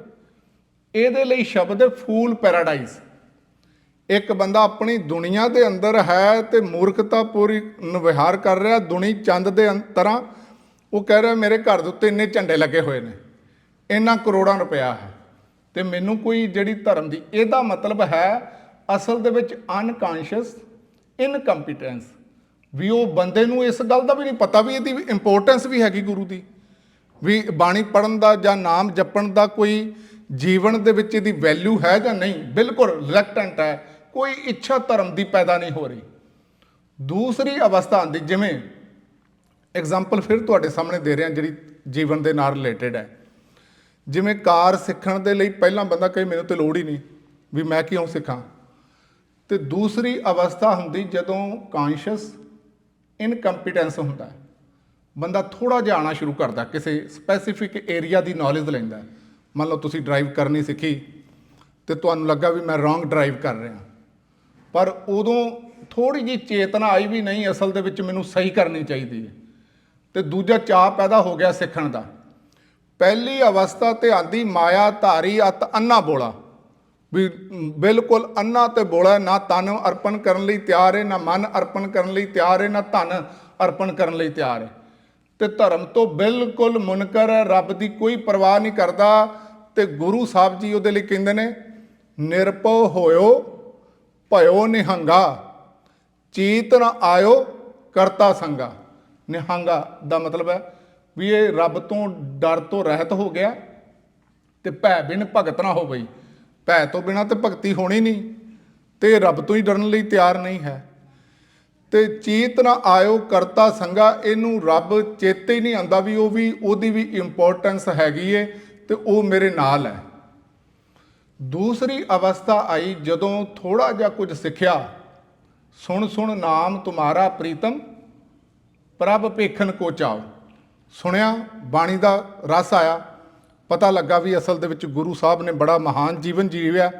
ਇਹਦੇ ਲਈ ਸ਼ਬਦ ਹੈ ਫੂਲ ਪੈਰਾਡਾਈਜ਼। ਇੱਕ ਬੰਦਾ ਆਪਣੀ ਦੁਨੀਆ ਦੇ ਅੰਦਰ ਹੈ ਅਤੇ ਮੂਰਖਤਾ ਪੂਰੀ ਵਿਵਹਾਰ ਕਰ ਰਿਹਾ ਦੁਨੀ ਚੰਦ ਦੇ ਤਰ੍ਹਾਂ। ਉਹ ਕਹਿ ਰਿਹਾ ਮੇਰੇ ਘਰ ਦੇ ਉੱਤੇ ਇੰਨੇ ਝੰਡੇ ਲੱਗੇ ਹੋਏ ਨੇ, ਇੰਨਾ ਕਰੋੜਾਂ ਰੁਪਇਆ ਹੈ, ਅਤੇ ਮੈਨੂੰ ਕੋਈ ਜਿਹੜੀ ਧਰਮ ਦੀ, ਇਹਦਾ ਮਤਲਬ ਹੈ ਅਸਲ ਦੇ ਵਿੱਚ ਅਨਕਾਨਸ਼ੀਅਸ ਇਨਕੰਪੀਟੈਂਸ। ਵੀ ਉਹ ਬੰਦੇ ਨੂੰ ਇਸ ਗੱਲ ਦਾ ਵੀ ਨਹੀਂ ਪਤਾ ਵੀ ਇਹਦੀ ਇੰਪੋਰਟੈਂਸ ਵੀ ਹੈਗੀ ਗੁਰੂ ਦੀ, ਵੀ ਬਾਣੀ ਪੜ੍ਹਨ ਦਾ ਜਾਂ ਨਾਮ ਜਪਣ ਦਾ ਕੋਈ ਜੀਵਨ ਦੇ ਵਿੱਚ ਇਹਦੀ ਵੈਲਿਊ ਹੈ ਜਾਂ ਨਹੀਂ। ਬਿਲਕੁਲ ਰਿਲੈਕਟੈਂਟ ਹੈ, ਕੋਈ ਇੱਛਾ ਧਰਮ ਦੀ ਪੈਦਾ ਨਹੀਂ ਹੋ ਰਹੀ। ਦੂਸਰੀ ਅਵਸਥਾ ਆਉਂਦੀ, ਜਿਵੇਂ ਐਗਜ਼ਾਮਪਲ ਫਿਰ ਤੁਹਾਡੇ ਸਾਹਮਣੇ ਦੇ ਰਿਹਾ ਜਿਹੜੀ ਜੀਵਨ ਦੇ ਨਾਲ ਰਿਲੇਟਡ ਹੈ। ਜਿਵੇਂ ਕਾਰ ਸਿੱਖਣ ਦੇ ਲਈ ਪਹਿਲਾਂ ਬੰਦਾ ਕਹੇ ਮੈਨੂੰ ਤਾਂ ਲੋੜ ਹੀ ਨਹੀਂ, ਵੀ ਮੈਂ ਕਿਉਂ ਸਿੱਖਾਂ। ਅਤੇ ਦੂਸਰੀ ਅਵਸਥਾ ਹੁੰਦੀ ਜਦੋਂ ਕਾਨਸ਼ੀਅਸ ਇਨਕੰਪੀਟੈਂਸ ਹੁੰਦਾ, ਬੰਦਾ ਥੋੜ੍ਹਾ ਜਿਹਾ ਆਉਣਾ ਸ਼ੁਰੂ ਕਰਦਾ, ਕਿਸੇ ਸਪੈਸੀਫਿਕ ਏਰੀਆ ਦੀ ਨੌਲੇਜ ਲੈਂਦਾ। ਮੰਨ ਲਓ ਤੁਸੀਂ ਡਰਾਈਵ ਕਰਨੀ ਸਿੱਖੀ ਅਤੇ ਤੁਹਾਨੂੰ ਲੱਗਾ ਵੀ ਮੈਂ ਰੋਂਗ ਡਰਾਈਵ ਕਰ ਰਿਹਾ, ਪਰ ਉਦੋਂ ਥੋੜ੍ਹੀ ਜਿਹੀ ਚੇਤਨਾ ਆਈ ਵੀ ਨਹੀਂ ਅਸਲ ਦੇ ਵਿੱਚ ਮੈਨੂੰ ਸਹੀ ਕਰਨੀ ਚਾਹੀਦੀ ਹੈ, ਅਤੇ ਦੂਜਾ ਚਾਅ ਪੈਦਾ ਹੋ ਗਿਆ ਸਿੱਖਣ ਦਾ। ਪਹਿਲੀ ਅਵਸਥਾ ਤੇ ਆਂਦੀ ਮਾਇਆ ਧਾਰੀ ਅਤ ਅੰਨਾ ਬੋਲਾ, ਵੀ ਬਿਲਕੁਲ ਅੰਨਾ ਤੇ ਬੋਲਾ, ਨਾ ਤਨ ਅਰਪਣ ਕਰਨ ਲਈ ਤਿਆਰ ਹੈ, ਨਾ ਮਨ ਅਰਪਣ ਕਰਨ ਲਈ ਤਿਆਰ ਹੈ, ਨਾ ਧਨ ਅਰਪਣ ਕਰਨ ਲਈ ਤਿਆਰ ਹੈ, ਅਤੇ ਧਰਮ ਤੋਂ ਬਿਲਕੁਲ ਮੁਨਕਰ ਹੈ, ਰੱਬ ਦੀ ਕੋਈ ਪਰਵਾਹ ਨਹੀਂ ਕਰਦਾ। ਅਤੇ ਗੁਰੂ ਸਾਹਿਬ ਜੀ ਉਹਦੇ ਲਈ ਕਹਿੰਦੇ ਨੇ ਨਿਰਭਉ ਹੋਇਓ ਭਇਓ ਨਿਹੰਗਾ, ਚੀਤ ਨ ਆਇਓ ਕਰਤਾ ਸੰਗਾ। ਨਿਹੰਗਾ ਦਾ ਮਤਲਬ ਹੈ ਵੀ ਇਹ ਰੱਬ ਤੋਂ ਡਰ ਤੋਂ ਰਹਿਤ ਹੋ ਗਿਆ, ਅਤੇ ਭੈ ਬਿਨ ਭਗਤ ਨਾ ਹੋ ਬਈ, ਭੈ ਤੋਂ ਬਿਨਾਂ ਤਾਂ ਭਗਤੀ ਹੋਣੀ ਨਹੀਂ, ਅਤੇ ਰੱਬ ਤੋਂ ਹੀ ਡਰਨ ਲਈ ਤਿਆਰ ਨਹੀਂ ਹੈ। ਅਤੇ ਚੀਤ ਨਾ ਆਇਓ ਕਰਤਾ ਸੰਗਾ, ਇਹਨੂੰ ਰੱਬ ਚੇਤੇ ਹੀ ਨਹੀਂ ਆਉਂਦਾ ਵੀ ਉਹ ਵੀ ਉਹਦੀ ਵੀ ਇੰਪੋਰਟੈਂਸ ਹੈਗੀ ਏ, ਅਤੇ ਉਹ ਮੇਰੇ ਨਾਲ ਹੈ। ਦੂਸਰੀ ਅਵਸਥਾ ਆਈ ਜਦੋਂ ਥੋੜ੍ਹਾ ਜਿਹਾ ਕੁਝ ਸਿੱਖਿਆ, ਸੁਣ ਨਾਮ ਤੁਮਾਰਾ ਪ੍ਰੀਤਮ ਪ੍ਰਭ ਭੇਖਣ ਕੋ ਚਾਓ, ਸੁਣਿਆ ਬਾਣੀ ਦਾ ਰਸ ਆਇਆ, ਪਤਾ ਲੱਗਾ ਵੀ ਅਸਲ ਦੇ ਵਿੱਚ ਗੁਰੂ ਸਾਹਿਬ ਨੇ ਬੜਾ ਮਹਾਨ ਜੀਵਨ ਜੀਵਿਆ।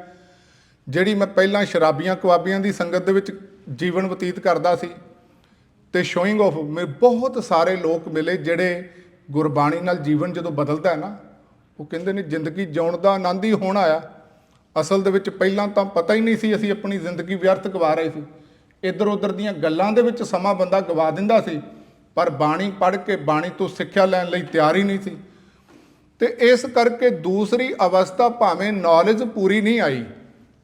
ਜਿਹੜੀ ਮੈਂ ਪਹਿਲਾਂ ਸ਼ਰਾਬੀਆਂ ਕਬਾਬੀਆਂ ਦੀ ਸੰਗਤ ਦੇ ਵਿੱਚ ਜੀਵਨ ਬਤੀਤ ਕਰਦਾ ਸੀ, ਅਤੇ ਸ਼ੋਇੰਗ ਆਫ ਬਹੁਤ ਸਾਰੇ ਲੋਕ ਮਿਲੇ ਜਿਹੜੇ ਗੁਰਬਾਣੀ ਨਾਲ ਜੀਵਨ ਜਦੋਂ ਬਦਲਦਾ ਹੈ ਨਾ, ਉਹ ਕਹਿੰਦੇ ਨੇ ਜ਼ਿੰਦਗੀ ਜਿਉਣ ਦਾ ਆਨੰਦ ਹੀ ਹੁਣ ਆਇਆ। ਅਸਲ ਦੇ ਵਿੱਚ ਪਹਿਲਾਂ ਤਾਂ ਪਤਾ ਹੀ ਨਹੀਂ ਸੀ, ਅਸੀਂ ਆਪਣੀ ਜ਼ਿੰਦਗੀ ਵਿਅਰਥ ਗਵਾ ਰਹੇ ਸੀ, ਇੱਧਰ ਉੱਧਰ ਦੀਆਂ ਗੱਲਾਂ ਦੇ ਵਿੱਚ ਸਮਾਂ ਬੰਦਾ ਗਵਾ ਦਿੰਦਾ ਸੀ, ਪਰ ਬਾਣੀ ਪੜ੍ਹ ਕੇ ਬਾਣੀ ਤੋਂ ਸਿੱਖਿਆ ਲੈਣ ਲਈ ਤਿਆਰ ਹੀ ਨਹੀਂ ਸੀ। ਅਤੇ ਇਸ ਕਰਕੇ ਦੂਸਰੀ ਅਵਸਥਾ ਭਾਵੇਂ ਨੌਲੇਜ ਪੂਰੀ ਨਹੀਂ ਆਈ,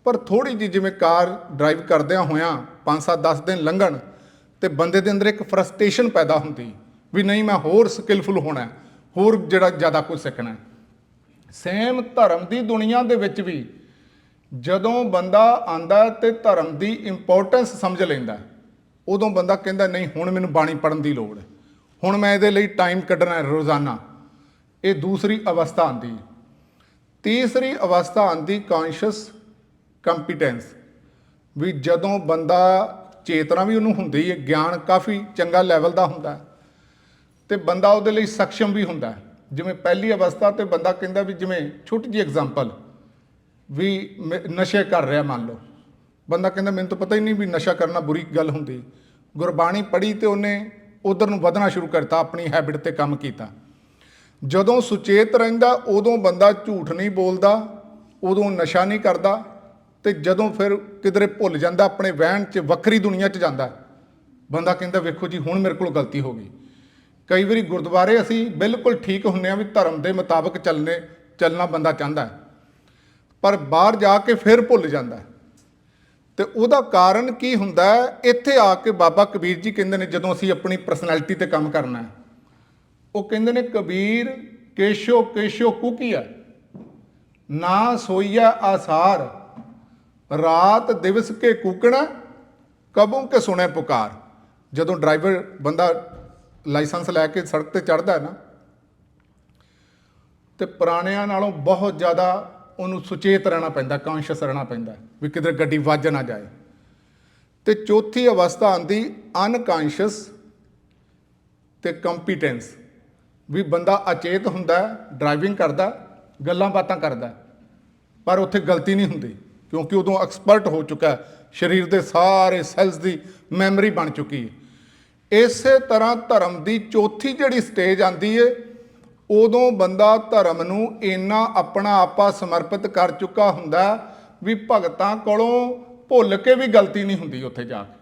ਪਰ ਥੋੜ੍ਹੀ ਜਿਹੀ, ਜਿਵੇਂ ਕਾਰ ਡਰਾਈਵ ਕਰਦਿਆਂ ਹੋਇਆਂ 5-7-10 ਦਿਨ ਲੰਘਣ, ਅਤੇ ਬੰਦੇ ਦੇ ਅੰਦਰ ਇੱਕ ਫਰਸਟ੍ਰੇਸ਼ਨ ਪੈਦਾ ਹੁੰਦੀ ਵੀ ਨਹੀਂ ਮੈਂ ਹੋਰ ਸਕਿੱਲਫੁਲ ਹੋਣਾ, ਹੋਰ ਜਿਹੜਾ ਜ਼ਿਆਦਾ ਕੁਝ ਸਿੱਖਣਾ। ਸੇਮ ਧਰਮ ਦੀ ਦੁਨੀਆ ਦੇ ਵਿੱਚ ਵੀ ਜਦੋਂ ਬੰਦਾ ਆਂਦਾ ਤੇ ਧਰਮ ਦੀ ਇੰਪੋਰਟੈਂਸ ਸਮਝ ਲੈਂਦਾ, ਉਦੋਂ ਬੰਦਾ ਕਹਿੰਦਾ ਨਹੀਂ ਹੁਣ ਮੈਨੂੰ ਬਾਣੀ ਪੜ੍ਹਨ ਦੀ ਲੋੜ ਹੈ, ਹੁਣ ਮੈਂ ਇਹਦੇ ਲਈ ਟਾਈਮ ਕੱਢਣਾ ਹੈ ਰੋਜ਼ਾਨਾ। ਇਹ ਦੂਸਰੀ ਅਵਸਥਾ ਆਉਂਦੀ ਹੈ। ਤੀਸਰੀ ਅਵਸਥਾ ਆਉਂਦੀ ਕੌਨਸ਼ੀਅਸ ਕੰਪੀਟੈਂਸ, ਵੀ ਜਦੋਂ ਬੰਦਾ ਚੇਤਨਾ ਵੀ ਉਹਨੂੰ ਹੁੰਦੀ ਹੈ, ਗਿਆਨ ਕਾਫੀ ਚੰਗਾ ਲੈਵਲ ਦਾ ਹੁੰਦਾ ਤੇ ਬੰਦਾ ਉਹਦੇ ਲਈ ਸક્ષਮ ਵੀ ਹੁੰਦਾ। ਜਿਵੇਂ ਪਹਿਲੀ ਅਵਸਥਾ ਤੇ ਬੰਦਾ ਕਹਿੰਦਾ ਵੀ, ਜਿਵੇਂ ਛੋਟੀ ਜਿਹੀ ਐਗਜ਼ਾਮਪਲ ਵੀ ਨਸ਼ੇ ਕਰ ਰਿਹਾ, ਮੰਨ ਲਓ ਬੰਦਾ ਕਹਿੰਦਾ ਮੈਨੂੰ ਤਾਂ ਪਤਾ ਹੀ ਨਹੀਂ ਵੀ ਨਸ਼ਾ ਕਰਨਾ ਬੁਰੀ ਗੱਲ ਹੁੰਦੀ। ਗੁਰਬਾਣੀ ਪੜ੍ਹੀ ਤੇ ਉਹਨੇ ਉਧਰ ਨੂੰ ਵਧਣਾ ਸ਼ੁਰੂ ਕਰਤਾ, ਆਪਣੀ ਹੈਬਿਟ ਤੇ ਕੰਮ ਕੀਤਾ। ਜਦੋਂ ਸੁਚੇਤ ਰਹਿੰਦਾ ਉਦੋਂ ਬੰਦਾ ਝੂਠ ਨਹੀਂ ਬੋਲਦਾ, ਉਦੋਂ ਨਸ਼ਾ ਨਹੀਂ ਕਰਦਾ। ਤੇ ਜਦੋਂ ਫਿਰ ਕਿਧਰੇ ਭੁੱਲ ਜਾਂਦਾ, ਆਪਣੇ ਵਹਿਣ 'ਚ ਵੱਖਰੀ ਦੁਨੀਆ 'ਚ ਜਾਂਦਾ, ਬੰਦਾ ਕਹਿੰਦਾ ਵੇਖੋ ਜੀ ਹੁਣ ਮੇਰੇ ਕੋਲ ਗਲਤੀ ਹੋ ਗਈ। ਕਈ ਵਾਰੀ ਗੁਰਦੁਆਰੇ ਅਸੀਂ ਬਿਲਕੁਲ ਠੀਕ ਹੁੰਦੇ ਹਾਂ ਵੀ ਧਰਮ ਦੇ ਮੁਤਾਬਕ ਚੱਲਣਾ ਬੰਦਾ ਚਾਹੁੰਦਾ, ਪਰ ਬਾਹਰ ਜਾ ਕੇ ਫਿਰ ਭੁੱਲ ਜਾਂਦਾ। ਤੇ ਉਹਦਾ ਕਾਰਨ ਕੀ ਹੁੰਦਾ ਹੈ? ਇੱਥੇ ਆ ਕੇ ਬਾਬਾ ਕਬੀਰ ਜੀ ਕਹਿੰਦੇ ਨੇ, ਜਦੋਂ ਅਸੀਂ ਆਪਣੀ ਪਰਸਨੈਲਿਟੀ ਤੇ ਕੰਮ ਕਰਨਾ ਹੈ, ਉਹ ਕਹਿੰਦੇ ਨੇ ਕਬੀਰ ਕੇਸ਼ੋ ਕੇਸ਼ੋ ਕੁਕੀਆ ਨਾ ਸੋਈਆ ਆਸਾਰ, ਰਾਤ ਦਿਵਸ ਕੇ ਕੂਕਣਾ ਕਬੋਂ ਕੇ ਸੁਣੇ ਪੁਕਾਰ। ਜਦੋਂ ਡਰਾਈਵਰ ਬੰਦਾ ਲਾਇਸੈਂਸ ਲੈ ਕੇ ਸੜਕ ਤੇ ਚੜ੍ਹਦਾ ਨਾ, ਤੇ ਪੁਰਾਣਿਆਂ ਨਾਲੋਂ ਬਹੁਤ ਜ਼ਿਆਦਾ ਉਹਨੂੰ ਸੁਚੇਤ ਰਹਿਣਾ ਪੈਂਦਾ, ਕੌਨਸ਼ੀਅਸ ਰਹਿਣਾ ਪੈਂਦਾ ਵੀ ਕਿਧਰ ਗੱਡੀ ਵੱਜ ਨਾ ਜਾਏ। ਤੇ ਚੌਥੀ ਅਵਸਥਾ ਆਉਂਦੀ ਅਨਕੌਨਸ਼ੀਅਸ ਤੇ ਕੰਪੀਟੈਂਸ, ਵੀ ਬੰਦਾ ਅਚੇਤ ਹੁੰਦਾ, ਡਰਾਈਵਿੰਗ ਕਰਦਾ, ਗੱਲਾਂ ਬਾਤਾਂ ਕਰਦਾ, ਪਰ ਉੱਥੇ ਗਲਤੀ ਨਹੀਂ ਹੁੰਦੀ ਕਿਉਂਕਿ ਉਦੋਂ ਐਕਸਪਰਟ ਹੋ ਚੁੱਕਾ, ਸਰੀਰ ਦੇ ਸਾਰੇ ਸੈਲਸ ਦੀ ਮੈਮਰੀ ਬਣ ਚੁੱਕੀ ਹੈ। ਇਸੇ ਤਰ੍ਹਾਂ ਧਰਮ ਦੀ ਚੌਥੀ ਜਿਹੜੀ ਸਟੇਜ ਆਉਂਦੀ ਹੈ, ਉਦੋਂ ਬੰਦਾ ਧਰਮ ਨੂੰ ਇੰਨਾ ਆਪਣਾ ਆਪਾ ਸਮਰਪਿਤ ਕਰ ਚੁੱਕਾ ਹੁੰਦਾ ਵੀ ਭਗਤਾਂ ਕੋਲੋਂ ਭੁੱਲ ਕੇ ਵੀ ਗਲਤੀ ਨਹੀਂ ਹੁੰਦੀ। ਉੱਥੇ ਜਾ ਕੇ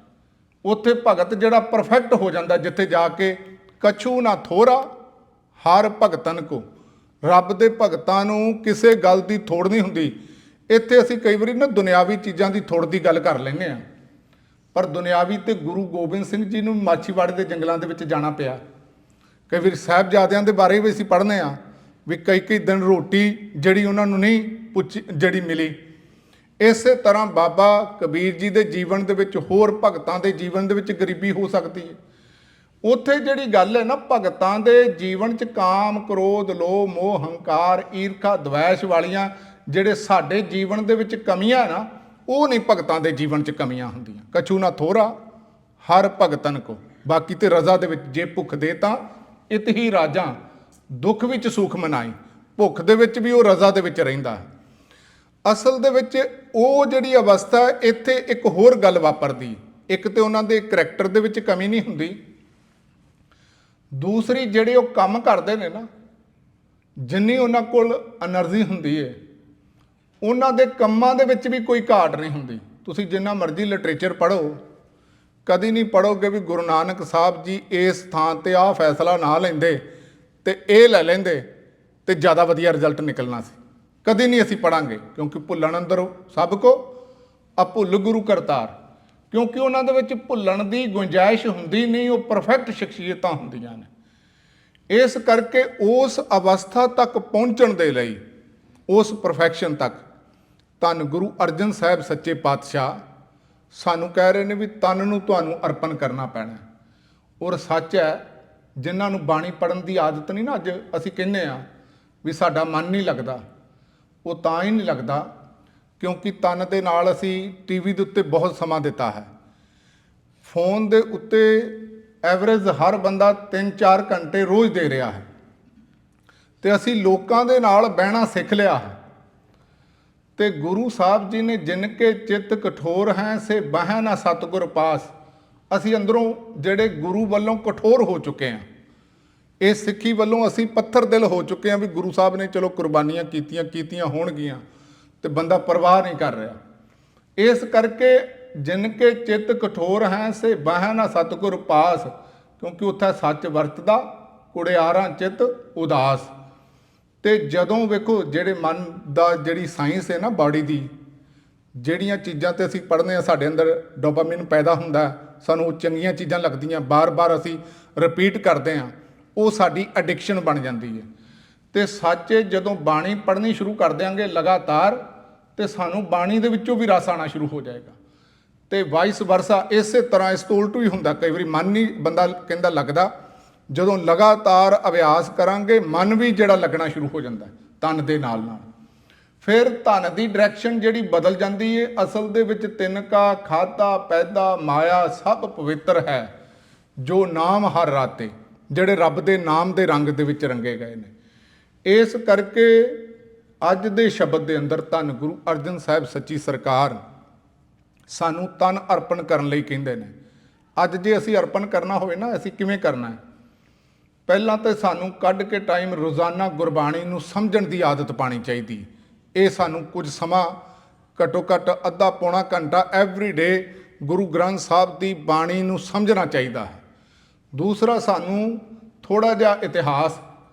ਉੱਥੇ ਭਗਤ ਜਿਹੜਾ ਪਰਫੈਕਟ ਹੋ ਜਾਂਦਾ, ਜਿੱਥੇ ਜਾ ਕੇ ਕਛੂ ਨਾ ਥੋੜਾ ਹਰ ਭਗਤਨ ਕੋ, ਰੱਬ ਦੇ ਭਗਤਾਂ ਨੂੰ ਕਿਸੇ ਗੱਲ ਦੀ ਥੋੜ ਨਹੀਂ ਹੁੰਦੀ। ਇੱਥੇ ਅਸੀਂ ਕਈ ਵਾਰੀ ਨਾ ਦੁਨਿਆਵੀ ਚੀਜ਼ਾਂ ਦੀ ਥੋੜ ਦੀ ਗੱਲ ਕਰ ਲੈਂਦੇ ਹਾਂ, ਪਰ ਦੁਨਿਆਵੀ ਤੇ ਗੁਰੂ ਗੋਬਿੰਦ ਸਿੰਘ ਜੀ ਨੂੰ ਮਾਛੀਵਾੜੇ ਦੇ ਜੰਗਲਾਂ ਦੇ ਵਿੱਚ ਜਾਣਾ ਪਿਆ। ਕਈ ਵਾਰੀ ਸਾਹਿਬਜ਼ਾਦਿਆਂ ਦੇ ਬਾਰੇ ਵੀ ਅਸੀਂ ਪੜ੍ਹਦੇ ਹਾਂ ਵੀ ਕਈ ਦਿਨ ਰੋਟੀ ਜਿਹੜੀ ਉਹਨਾਂ ਨੂੰ ਨਹੀਂ ਜਿਹੜੀ ਮਿਲੀ। ਇਸੇ ਤਰ੍ਹਾਂ ਬਾਬਾ ਕਬੀਰ ਜੀ ਦੇ ਜੀਵਨ ਦੇ ਵਿੱਚ, ਹੋਰ ਭਗਤਾਂ ਦੇ ਜੀਵਨ ਦੇ ਵਿੱਚ ਗਰੀਬੀ ਹੋ ਸਕਦੀ ਹੈ। ਉੱਥੇ ਜਿਹੜੀ ਗੱਲ ਹੈ ਨਾ, ਭਗਤਾਂ ਦੇ ਜੀਵਨ 'ਚ ਕਾਮ, ਕ੍ਰੋਧ, ਲੋਭ, ਮੋਹ, ਹੰਕਾਰ, ਈਰਖਾ, ਦਵੈਸ਼ ਵਾਲੀਆਂ ਜਿਹੜੇ ਸਾਡੇ ਜੀਵਨ ਦੇ ਵਿੱਚ ਕਮੀਆਂ ਨਾ, ਉਹ ਨਹੀਂ ਭਗਤਾਂ ਦੇ ਜੀਵਨ 'ਚ ਕਮੀਆਂ ਹੁੰਦੀਆਂ। ਕਛੂ ਨਾ ਥੋੜਾ ਹਰ ਭਗਤਨ ਕੋ, ਬਾਕੀ ਤੇ ਰਜ਼ਾ ਦੇ ਵਿੱਚ, ਜੇ ਭੁੱਖ ਦੇ ਤਾਂ ਇਤ ਹੀ ਰਾਜਾਂ, ਦੁੱਖ ਵਿੱਚ ਸੁਖ ਮਨਾਈ, ਭੁੱਖ ਦੇ ਵਿੱਚ ਵੀ ਉਹ ਰਜ਼ਾ ਦੇ ਵਿੱਚ ਰਹਿੰਦਾ। ਅਸਲ ਦੇ ਵਿੱਚ ਉਹ ਜਿਹੜੀ ਅਵਸਥਾ, ਇੱਥੇ ਇੱਕ ਹੋਰ ਗੱਲ ਵਾਪਰਦੀ। ਇੱਕ ਤੇ ਉਹਨਾਂ ਦੇ ਕਰੈਕਟਰ ਦੇ ਵਿੱਚ ਕਮੀ ਨਹੀਂ ਹੁੰਦੀ, ਦੂਸਰੀ ਜਿਹੜੇ ਉਹ ਕੰਮ ਕਰਦੇ ਨੇ ਨਾ, ਜਿੰਨੀ ਉਹਨਾਂ ਕੋਲ એનર્ਜੀ ਹੁੰਦੀ ਹੈ, ਉਹਨਾਂ ਦੇ ਕੰਮਾਂ ਦੇ ਵਿੱਚ ਵੀ ਕੋਈ ਘਾਟ ਨਹੀਂ ਹੁੰਦੀ। ਤੁਸੀਂ ਜਿੰਨਾ ਮਰਜ਼ੀ ਲਿਟਰੇਚਰ ਪੜ੍ਹੋ, ਕਦੀ ਨਹੀਂ ਪੜ੍ਹੋਗੇ ਵੀ ਗੁਰੂ ਨਾਨਕ ਸਾਹਿਬ ਜੀ ਇਸ ਥਾਂ ਤੇ ਆਹ ਫੈਸਲਾ ਨਾ ਲੈਂਦੇ ਤੇ ਇਹ ਲੈ ਲੈਂਦੇ ਤੇ ਜ਼ਿਆਦਾ ਵਧੀਆ ਰਿਜ਼ਲਟ ਨਿਕਲਣਾ ਸੀ। ਕਦੀ ਨਹੀਂ ਅਸੀਂ ਪੜਾਂਗੇ, ਕਿਉਂਕਿ ਭੁੱਲਣ ਅੰਦਰ ਸਭ ਕੋ ਅਭੁੱਲ ਗੁਰੂ ਕਰਤਾਰ, ਕਿਉਂਕਿ ਉਹਨਾਂ ਦੇ ਵਿੱਚ ਭੁੱਲਣ ਦੀ ਗੁੰਜਾਇਸ਼ ਹੁੰਦੀ ਨਹੀਂ, ਉਹ ਪਰਫੈਕਟ ਸ਼ਖਸੀਅਤਾਂ ਹੁੰਦੀਆਂ ਨੇ। ਇਸ ਕਰਕੇ ਉਸ ਅਵਸਥਾ ਤੱਕ ਪਹੁੰਚਣ ਦੇ ਲਈ, ਉਸ ਪਰਫੈਕਸ਼ਨ ਤੱਕ, ਧੰਨ ਗੁਰੂ ਅਰਜਨ ਸਾਹਿਬ ਸੱਚੇ ਪਾਤਸ਼ਾਹ ਸਾਨੂੰ ਕਹਿ ਰਹੇ ਨੇ ਵੀ ਤਨ ਨੂੰ ਤੁਹਾਨੂੰ ਅਰਪਣ ਕਰਨਾ ਪੈਣਾ। ਔਰ ਸੱਚ ਹੈ, ਜਿਨ੍ਹਾਂ ਨੂੰ ਬਾਣੀ ਪੜ੍ਹਨ ਦੀ ਆਦਤ ਨਹੀਂ ਨਾ, ਅੱਜ ਅਸੀਂ ਕਹਿੰਦੇ ਹਾਂ ਵੀ ਸਾਡਾ ਮਨ ਨਹੀਂ ਲੱਗਦਾ, ਉਹ ਤਾਂ ਹੀ ਨਹੀਂ ਲੱਗਦਾ ਕਿਉਂਕਿ ਤਨ ਦੇ ਨਾਲ ਅਸੀਂ ਟੀਵੀ ਦੇ ਉੱਤੇ ਬਹੁਤ ਸਮਾਂ ਦਿੱਤਾ ਹੈ। ਫੋਨ ਦੇ ਉੱਤੇ ਐਵਰੇਜ ਹਰ ਬੰਦਾ 3-4 ਘੰਟੇ ਰੋਜ਼ ਦੇ ਰਿਹਾ ਹੈ, ਤੇ ਅਸੀਂ ਲੋਕਾਂ ਦੇ ਨਾਲ ਬਹਿਣਾ ਸਿੱਖ ਲਿਆ ਹੈ। ਤੇ ਗੁਰੂ ਸਾਹਿਬ ਜੀ ਨੇ ਜਿਨ ਕੇ ਚਿੱਤ ਕਠੋਰ ਹੈ ਸੇ ਬਹਿ ਨਾ ਸਤਿਗੁਰ ਪਾਸ, ਅਸੀਂ ਅੰਦਰੋਂ ਜਿਹੜੇ ਗੁਰੂ ਵੱਲੋਂ ਕਠੋਰ ਹੋ ਚੁੱਕੇ ਹਾਂ, ਇਸ ਸਿੱਖੀ ਵੱਲੋਂ ਅਸੀਂ ਪੱਥਰ ਦਿਲ ਹੋ ਚੁੱਕੇ ਹਾਂ ਵੀ ਗੁਰੂ ਸਾਹਿਬ ਨੇ ਚਲੋ ਕੁਰਬਾਨੀਆਂ ਕੀਤੀਆਂ ਹੋਣਗੀਆਂ, ਤੇ ਬੰਦਾ ਪਰਵਾਹ ਨਹੀਂ ਕਰ ਰਿਹਾ। ਇਸ ਕਰਕੇ ਜਿਨ ਕੇ ਚਿੱਤ ਕਠੋਰ ਹੈ ਸੇ ਬਹਿ ਨਾ ਸਤਿਗੁਰ ਪਾਸ, ਕਿਉਂਕਿ ਉੱਥੇ ਸੱਚ ਵਰਤਦਾ, ਕੁੜਿਆਰਾਂ ਚਿੱਤ ਉਦਾਸ। ਤੇ ਜਦੋਂ ਵੇਖੋ ਜਿਹੜੇ ਮਨ ਦਾ ਜਿਹੜੀ ਸਾਇੰਸ ਹੈ ਨਾ, ਬਾਡੀ ਦੀ ਜਿਹੜੀਆਂ ਚੀਜ਼ਾਂ ਤੇ ਅਸੀਂ ਪੜ੍ਹਦੇ ਹਾਂ, ਸਾਡੇ ਅੰਦਰ ਡੋਪਾਮਾਈਨ ਪੈਦਾ ਹੁੰਦਾ, ਸਾਨੂੰ ਉਹ ਚੰਗੀਆਂ ਚੀਜ਼ਾਂ ਲੱਗਦੀਆਂ, ਬਾਰ-ਬਾਰ ਅਸੀਂ ਰਿਪੀਟ ਕਰਦੇ ਹਾਂ, ਉਹ ਸਾਡੀ ਐਡਿਕਸ਼ਨ ਬਣ ਜਾਂਦੀ ਹੈ। ਤੇ ਸੱਚ ਜਦੋਂ ਬਾਣੀ ਪੜ੍ਹਨੀ ਸ਼ੁਰੂ ਕਰ ਦਿਆਂਗੇ ਲਗਾਤਾਰ, ਤੇ ਸਾਨੂੰ ਬਾਣੀ ਦੇ ਵਿੱਚੋਂ ਵੀ ਰਸ ਆਉਣਾ ਸ਼ੁਰੂ ਹੋ ਜਾਏਗਾ। ਤੇ ਵਾਈਸ ਵਰਸਾ ਇਸੇ ਤਰ੍ਹਾਂ ਇਸ ਤੋਂ ਉਲਟ ਵੀ ਹੁੰਦਾ। ਕਈ ਵਾਰੀ ਮਨ ਨਹੀਂ ਬੰਦਾ ਕਹਿੰਦਾ ਲੱਗਦਾ, ਜਦੋਂ ਲਗਾਤਾਰ ਅਭਿਆਸ ਕਰਾਂਗੇ ਮਨ ਵੀ ਜਿਹੜਾ ਲੱਗਣਾ ਸ਼ੁਰੂ ਹੋ ਜਾਂਦਾ ਤਨ ਦੇ ਨਾਲ ਨਾਲ। ਫਿਰ ਧਨ ਦੀ ਡਾਇਰੈਕਸ਼ਨ ਜਿਹੜੀ ਬਦਲ ਜਾਂਦੀ ਏ। ਅਸਲ ਦੇ ਵਿੱਚ ਤਿੰਨਕਾ ਖਾਦਾ ਪੈਦਾ ਮਾਇਆ ਸਭ ਪਵਿੱਤਰ ਹੈ, ਜੋ ਨਾਮ ਹਰ ਰਾਤੇ, ਜਿਹੜੇ ਰੱਬ ਦੇ ਨਾਮ ਦੇ ਰੰਗ ਦੇ ਵਿੱਚ ਰੰਗੇ ਗਏ ਨੇ। ਇਸ ਕਰਕੇ ਅੱਜ ਦੇ ਸ਼ਬਦ ਦੇ ਅੰਦਰ ਧੰਨ ਗੁਰੂ ਅਰਜਨ ਸਾਹਿਬ ਸੱਚੀ ਸਰਕਾਰ ਸਾਨੂੰ ਤਨ ਅਰਪਣ ਕਰਨ ਲਈ ਕਹਿੰਦੇ ਨੇ। ਅੱਜ ਜੇ ਅਸੀਂ ਅਰਪਣ ਕਰਨਾ ਹੋਵੇ ਨਾ, ਅਸੀਂ ਕਿਵੇਂ ਕਰਨਾ ਹੈ? ਪਹਿਲਾਂ ਤਾਂ ਸਾਨੂੰ ਕੱਢ ਕੇ ਟਾਈਮ ਰੋਜ਼ਾਨਾ ਗੁਰਬਾਣੀ ਨੂੰ ਸਮਝਣ ਦੀ ਆਦਤ ਪਾਉਣੀ ਚਾਹੀਦੀ। ਇਹ ਸਾਨੂੰ ਕੁਝ ਸਮਾਂ, ਘੱਟੋ ਘੱਟ ਅੱਧਾ ਪੌਣਾ ਘੰਟਾ ਐਵਰੀ ਡੇ ਗੁਰੂ ਗ੍ਰੰਥ ਸਾਹਿਬ ਦੀ ਬਾਣੀ ਨੂੰ ਸਮਝਣਾ ਚਾਹੀਦਾ ਹੈ। ਦੂਸਰਾ, ਸਾਨੂੰ ਥੋੜ੍ਹਾ ਜਿਹਾ ਇਤਿਹਾਸ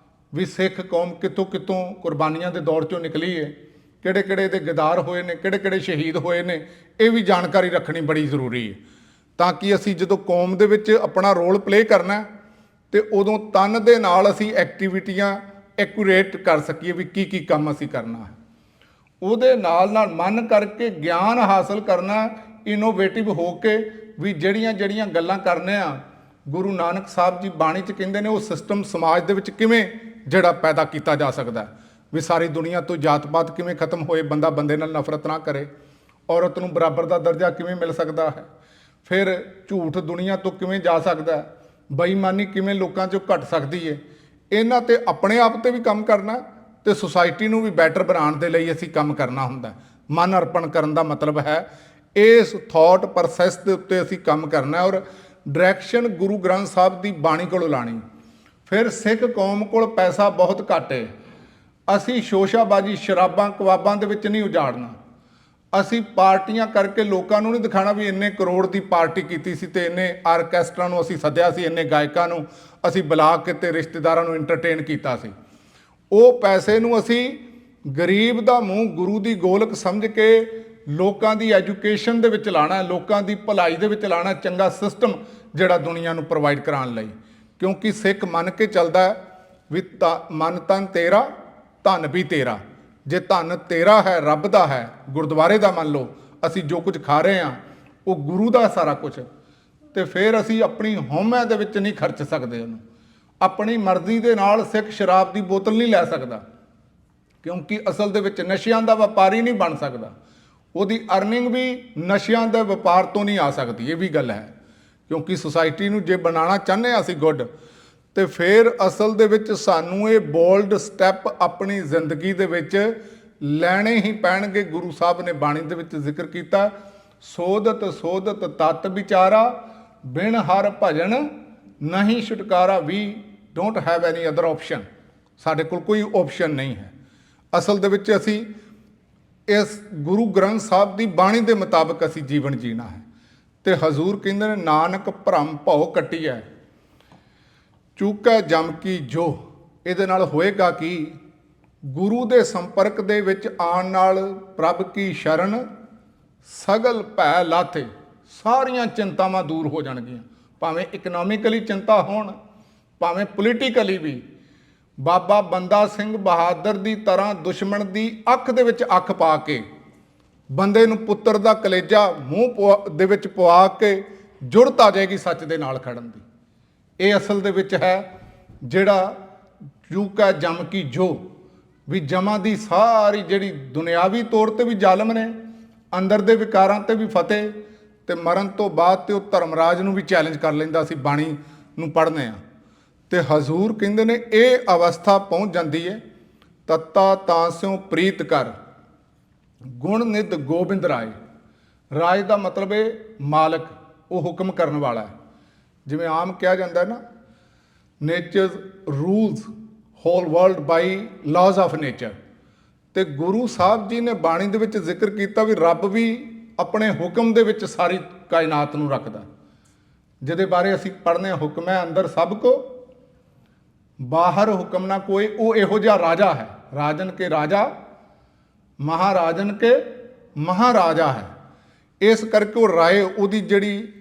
ਵੀ ਸਿੱਖ ਕੌਮ ਕਿੱਥੋਂ ਕਿੱਥੋਂ ਕੁਰਬਾਨੀਆਂ ਦੇ ਦੌਰ 'ਚੋਂ ਨਿਕਲੀ ਹੈ, ਕਿਹੜੇ ਕਿਹੜੇ ਦੇ ਗਦਾਰ ਹੋਏ ਨੇ, ਕਿਹੜੇ ਕਿਹੜੇ ਸ਼ਹੀਦ ਹੋਏ ਨੇ, ਇਹ ਵੀ ਜਾਣਕਾਰੀ ਰੱਖਣੀ ਬੜੀ ਜ਼ਰੂਰੀ ਹੈ। ਤਾਂ ਕਿ ਅਸੀਂ ਜਦੋਂ ਕੌਮ ਦੇ ਵਿੱਚ ਆਪਣਾ ਰੋਲ ਪਲੇ ਕਰਨਾ ਤੇ ਉਦੋਂ ਤਨ ਦੇ ਨਾਲ ਅਸੀਂ ਐਕਟੀਵਿਟੀਆਂ ਐਕੂਰੇਟ ਕਰ ਸਕੀਏ ਵੀ ਕੀ ਕੀ ਕੰਮ ਅਸੀਂ ਕਰਨਾ ਹੈ। ਉਹਦੇ ਨਾਲ ਨਾਲ ਮਨ ਕਰਕੇ ਗਿਆਨ ਹਾਸਲ ਕਰਨਾ, ਇਨੋਵੇਟਿਵ ਹੋ ਕੇ ਵੀ ਜਿਹੜੀਆਂ ਗੱਲਾਂ ਕਰਨੇ ਆ ਗੁਰੂ ਨਾਨਕ ਸਾਹਿਬ ਜੀ ਬਾਣੀ 'ਚ ਕਹਿੰਦੇ ਨੇ, ਉਹ ਸਿਸਟਮ ਸਮਾਜ ਦੇ ਵਿੱਚ ਕਿਵੇਂ ਜਿਹੜਾ ਪੈਦਾ ਕੀਤਾ ਜਾ ਸਕਦਾ ਵੀ ਸਾਰੀ ਦੁਨੀਆ ਤੋਂ ਜਾਤ ਪਾਤ ਕਿਵੇਂ ਖਤਮ ਹੋਏ, ਬੰਦਾ ਬੰਦੇ ਨਾਲ ਨਫ਼ਰਤ ਨਾ ਕਰੇ, ਔਰਤ ਨੂੰ ਬਰਾਬਰ ਦਾ ਦਰਜਾ ਕਿਵੇਂ ਮਿਲ ਸਕਦਾ ਹੈ, ਫਿਰ ਝੂਠ ਦੁਨੀਆ ਤੋਂ ਕਿਵੇਂ ਜਾ ਸਕਦਾ ਹੈ, ਬੇਈਮਾਨੀ ਕਿਵੇਂ ਲੋਕਾਂ 'ਚੋਂ ਘਟ ਸਕਦੀ ਹੈ। ਇਹਨਾਂ ਤੇ ਆਪਣੇ ਆਪ ਤੇ ਵੀ ਕੰਮ ਕਰਨਾ ਤੇ ਸੁਸਾਇਟੀ ਨੂੰ ਵੀ ਬੈਟਰ ਬਣਾਉਣ ਦੇ ਲਈ ਅਸੀਂ ਕੰਮ ਕਰਨਾ ਹੁੰਦਾ। ਮਨ ਅਰਪਣ ਕਰਨ ਦਾ ਮਤਲਬ ਹੈ ਇਸ ਥਾਟ ਪ੍ਰੋਸੈਸ ਦੇ ਉੱਤੇ ਅਸੀਂ ਕੰਮ ਕਰਨਾ ਔਰ ਡਾਇਰੈਕਸ਼ਨ ਗੁਰੂ ਗ੍ਰੰਥ ਸਾਹਿਬ ਦੀ ਬਾਣੀ ਕੋਲੋਂ ਲਾਣੀ। ਫਿਰ ਸਿੱਖ ਕੌਮ ਕੋਲ ਪੈਸਾ ਬਹੁਤ ਘੱਟ ਹੈ। ਅਸੀਂ ਸ਼ੋਸ਼ਾਬਾਜੀ ਸ਼ਰਾਬਾਂ ਕਬਾਬਾਂ ਦੇ ਵਿੱਚ ਨਹੀਂ ਉਜਾੜਨਾ। ਅਸੀਂ ਪਾਰਟੀਆਂ ਕਰਕੇ ਲੋਕਾਂ ਨੂੰ ਨਹੀਂ ਦਿਖਾਣਾ ਵੀ ਇੰਨੇ ਕਰੋੜ ਦੀ ਪਾਰਟੀ ਕੀਤੀ ਸੀ ਤੇ ਇੰਨੇ ਆਰਕੈਸਟਰਾ ਨੂੰ ਅਸੀਂ ਸੱਦਿਆ ਸੀ, ਇੰਨੇ ਗਾਇਕਾਂ ਨੂੰ ਅਸੀਂ ਬੁਲਾ ਕੇ ਤੇ ਰਿਸ਼ਤੇਦਾਰਾਂ ਨੂੰ ਐਂਟਰਟੇਨ ਕੀਤਾ ਸੀ। ਉਹ ਪੈਸੇ ਨੂੰ ਅਸੀਂ ਗਰੀਬ ਦਾ ਮੂੰਹ ਗੁਰੂ ਦੀ ਗੋਲਕ ਸਮਝ ਕੇ ਲੋਕਾਂ ਦੀ ਐਜੂਕੇਸ਼ਨ ਦੇ ਵਿੱਚ ਲਾਣਾ, ਲੋਕਾਂ ਦੀ ਭਲਾਈ ਦੇ ਵਿੱਚ ਲਾਣਾ, ਚੰਗਾ ਸਿਸਟਮ ਜਿਹੜਾ ਦੁਨੀਆ ਨੂੰ ਪ੍ਰੋਵਾਈਡ ਕਰਾਉਣ ਲਈ। ਕਿਉਂਕਿ ਸਿੱਖ ਮੰਨ ਕੇ ਚੱਲਦਾ ਵੀ ਮਨ ਤਨ ਤੇਰਾ ਧਨ ਵੀ ਤੇਰਾ। ਜੇ ਧਨ ਤੇਰਾ ਹੈ, ਰੱਬ ਦਾ ਹੈ, ਗੁਰਦੁਆਰੇ ਦਾ ਮੰਨ ਲਓ, ਅਸੀਂ ਜੋ ਕੁਝ ਖਾ ਰਹੇ ਹਾਂ ਉਹ ਗੁਰੂ ਦਾ ਸਾਰਾ ਕੁਝ, ਤੇ ਫਿਰ ਅਸੀਂ ਆਪਣੀ ਹਉਮੈ ਦੇ ਵਿੱਚ ਨਹੀਂ ਖਰਚ ਸਕਦੇ ਉਹਨੂੰ। ਆਪਣੀ ਮਰਜ਼ੀ ਦੇ ਨਾਲ ਸਿੱਖ ਸ਼ਰਾਬ ਦੀ ਬੋਤਲ ਨਹੀਂ ਲੈ ਸਕਦਾ, ਕਿਉਂਕਿ ਅਸਲ ਦੇ ਵਿੱਚ ਨਸ਼ਿਆਂ ਦਾ ਵਪਾਰੀ ਨਹੀਂ ਬਣ ਸਕਦਾ। ਉਹਦੀ ਅਰਨਿੰਗ ਵੀ ਨਸ਼ਿਆਂ ਦੇ ਵਪਾਰ ਤੋਂ ਨਹੀਂ ਆ ਸਕਦੀ। ਇਹ ਵੀ ਗੱਲ ਹੈ, ਕਿਉਂਕਿ ਸੁਸਾਇਟੀ ਨੂੰ ਜੇ ਬਣਾਉਣਾ ਚਾਹੁੰਦੇ ਹਾਂ ਅਸੀਂ ਗੁੱਡ, ਤੇ ਫਿਰ ਅਸਲ ਦੇ ਵਿੱਚ ਸਾਨੂੰ ਇਹ ਬੋਲਡ ਸਟੈਪ ਆਪਣੀ ਜ਼ਿੰਦਗੀ ਦੇ ਵਿੱਚ ਲੈਣੇ ਹੀ ਪੈਣਗੇ। ਗੁਰੂ ਸਾਹਿਬ ਨੇ ਬਾਣੀ ਦੇ ਵਿੱਚ ਜ਼ਿਕਰ ਕੀਤਾ, ਸੋਧਤ ਸੋਧਤ ਤਤ ਵਿਚਾਰਾ, ਬਿਨ ਹਰ ਭਜਨ ਨਹੀਂ ਛੁਟਕਾਰਾ। We don't have any other option. ਸਾਡੇ ਕੋਲ ਕੋਈ ਆਪਸ਼ਨ ਨਹੀਂ ਹੈ। ਅਸਲ ਦੇ ਵਿੱਚ ਅਸੀਂ ਇਸ ਗੁਰੂ ਗ੍ਰੰਥ ਸਾਹਿਬ ਦੀ ਬਾਣੀ ਦੇ ਮੁਤਾਬਕ ਅਸੀਂ ਜੀਵਨ ਜੀਣਾ ਹੈ। ਤੇ ਹਜ਼ੂਰ ਕਹਿੰਦੇ ਨੇ, ਨਾਨਕ ਭਰਮ ਭਉ ਕੱਟੀਐ, ਚੂਕੈ ਜਮ ਕੀ ਜੋ। ਇਹਦੇ ਨਾਲ ਹੋਏਗਾ ਕਿ ਗੁਰੂ ਦੇ ਸੰਪਰਕ ਦੇ ਵਿੱਚ ਆਉਣ ਨਾਲ ਪ੍ਰਭ ਕੀ ਸ਼ਰਨ ਸਗਲ ਭੈ ਲਾਥੇ। ਸਾਰੀਆਂ ਚਿੰਤਾਵਾਂ ਦੂਰ ਹੋ ਜਾਣਗੀਆਂ, ਭਾਵੇਂ ਇਕਨੋਮਿਕਲੀ ਚਿੰਤਾ ਹੋਣ, ਭਾਵੇਂ ਪੋਲੀਟੀਕਲੀ ਵੀ। ਬਾਬਾ ਬੰਦਾ ਸਿੰਘ ਬਹਾਦਰ ਦੀ ਤਰ੍ਹਾਂ ਦੁਸ਼ਮਣ ਦੀ ਅੱਖ ਦੇ ਵਿੱਚ ਅੱਖ ਪਾ ਕੇ ਬੰਦੇ ਨੂੰ ਪੁੱਤਰ ਦਾ ਕਲੇਜਾ ਮੂੰਹ ਦੇ ਵਿੱਚ ਪਵਾ ਕੇ ਜੁਰਤ ਆ ਜਾਏਗੀ ਸੱਚ ਦੇ ਨਾਲ ਖੜਨ ਦੀ। ਇਹ ਅਸਲ ਦੇ ਵਿੱਚ ਹੈ ਜਿਹੜਾ ਚੂਕਾ ਜਮ ਕੀ ਜੋ, ਵੀ ਜਮਾਂ ਦੀ ਸਾਰੀ ਜਿਹੜੀ ਦੁਨਿਆਵੀ ਤੌਰ ਤੇ ਵੀ ਜ਼ਾਲਮ ਨੇ, ਅੰਦਰ ਦੇ ਵਿਕਾਰਾਂ ਤੇ ਵੀ ਫਤਿਹ, ਤੇ ਮਰਨ ਤੋਂ ਬਾਅਦ ਤੇ ਉਹ ਧਰਮਰਾਜ ਨੂੰ ਵੀ ਚੈਲੰਜ ਕਰ ਲੈਂਦਾ ਸੀ ਬਾਣੀ ਨੂੰ ਪੜ੍ਹਨੇ ਆ। ਤੇ ਹਜ਼ੂਰ ਕਹਿੰਦੇ ਨੇ ਇਹ ਅਵਸਥਾ ਪਹੁੰਚ ਜਾਂਦੀ ਹੈ, ਤੱਤਾ ਤਾਂ ਸਿਉ ਪ੍ਰੀਤ ਕਰ, ਗੁਣ ਨਿਧ ਗੋਬਿੰਦ ਰਾਏ। ਰਾਜ ਦਾ ਮਤਲਬ ਹੈ ਮਾਲਕ, ਉਹ ਹੁਕਮ ਕਰਨ ਵਾਲਾ ਹੈ। ਜਿਵੇਂ ਆਮ ਕਿਹਾ ਜਾਂਦਾ ਨਾ, nature rules whole world by laws of nature. ਤੇ ਗੁਰੂ ਸਾਹਿਬ ਜੀ ਨੇ ਬਾਣੀ ਦੇ ਵਿੱਚ ਜ਼ਿਕਰ ਕੀਤਾ ਵੀ ਰੱਬ ਵੀ ਆਪਣੇ ਹੁਕਮ ਦੇ ਵਿੱਚ ਸਾਰੀ ਕਾਇਨਾਤ ਨੂੰ ਰੱਖਦਾ, ਜਿਹਦੇ ਬਾਰੇ ਅਸੀਂ ਪੜ੍ਹਨੇ ਹਾਂ, ਹੁਕਮ ਹੈ ਅੰਦਰ ਸਭ ਕੋ ਬਾਹਰ ਹੁਕਮ ਨਾ ਕੋਈ। ਉਹ ਇਹੋ ਜਿਹਾ ਰਾਜਾ ਹੈ, ਰਾਜਨ ਕੇ ਰਾਜਾ ਮਹਾਰਾਜਨ ਕੇ ਮਹਾਰਾਜਾ ਹੈ। ਇਸ ਕਰਕੇ ਉਹ ਰਾਏ, ਉਹਦੀ ਜਿਹੜੀ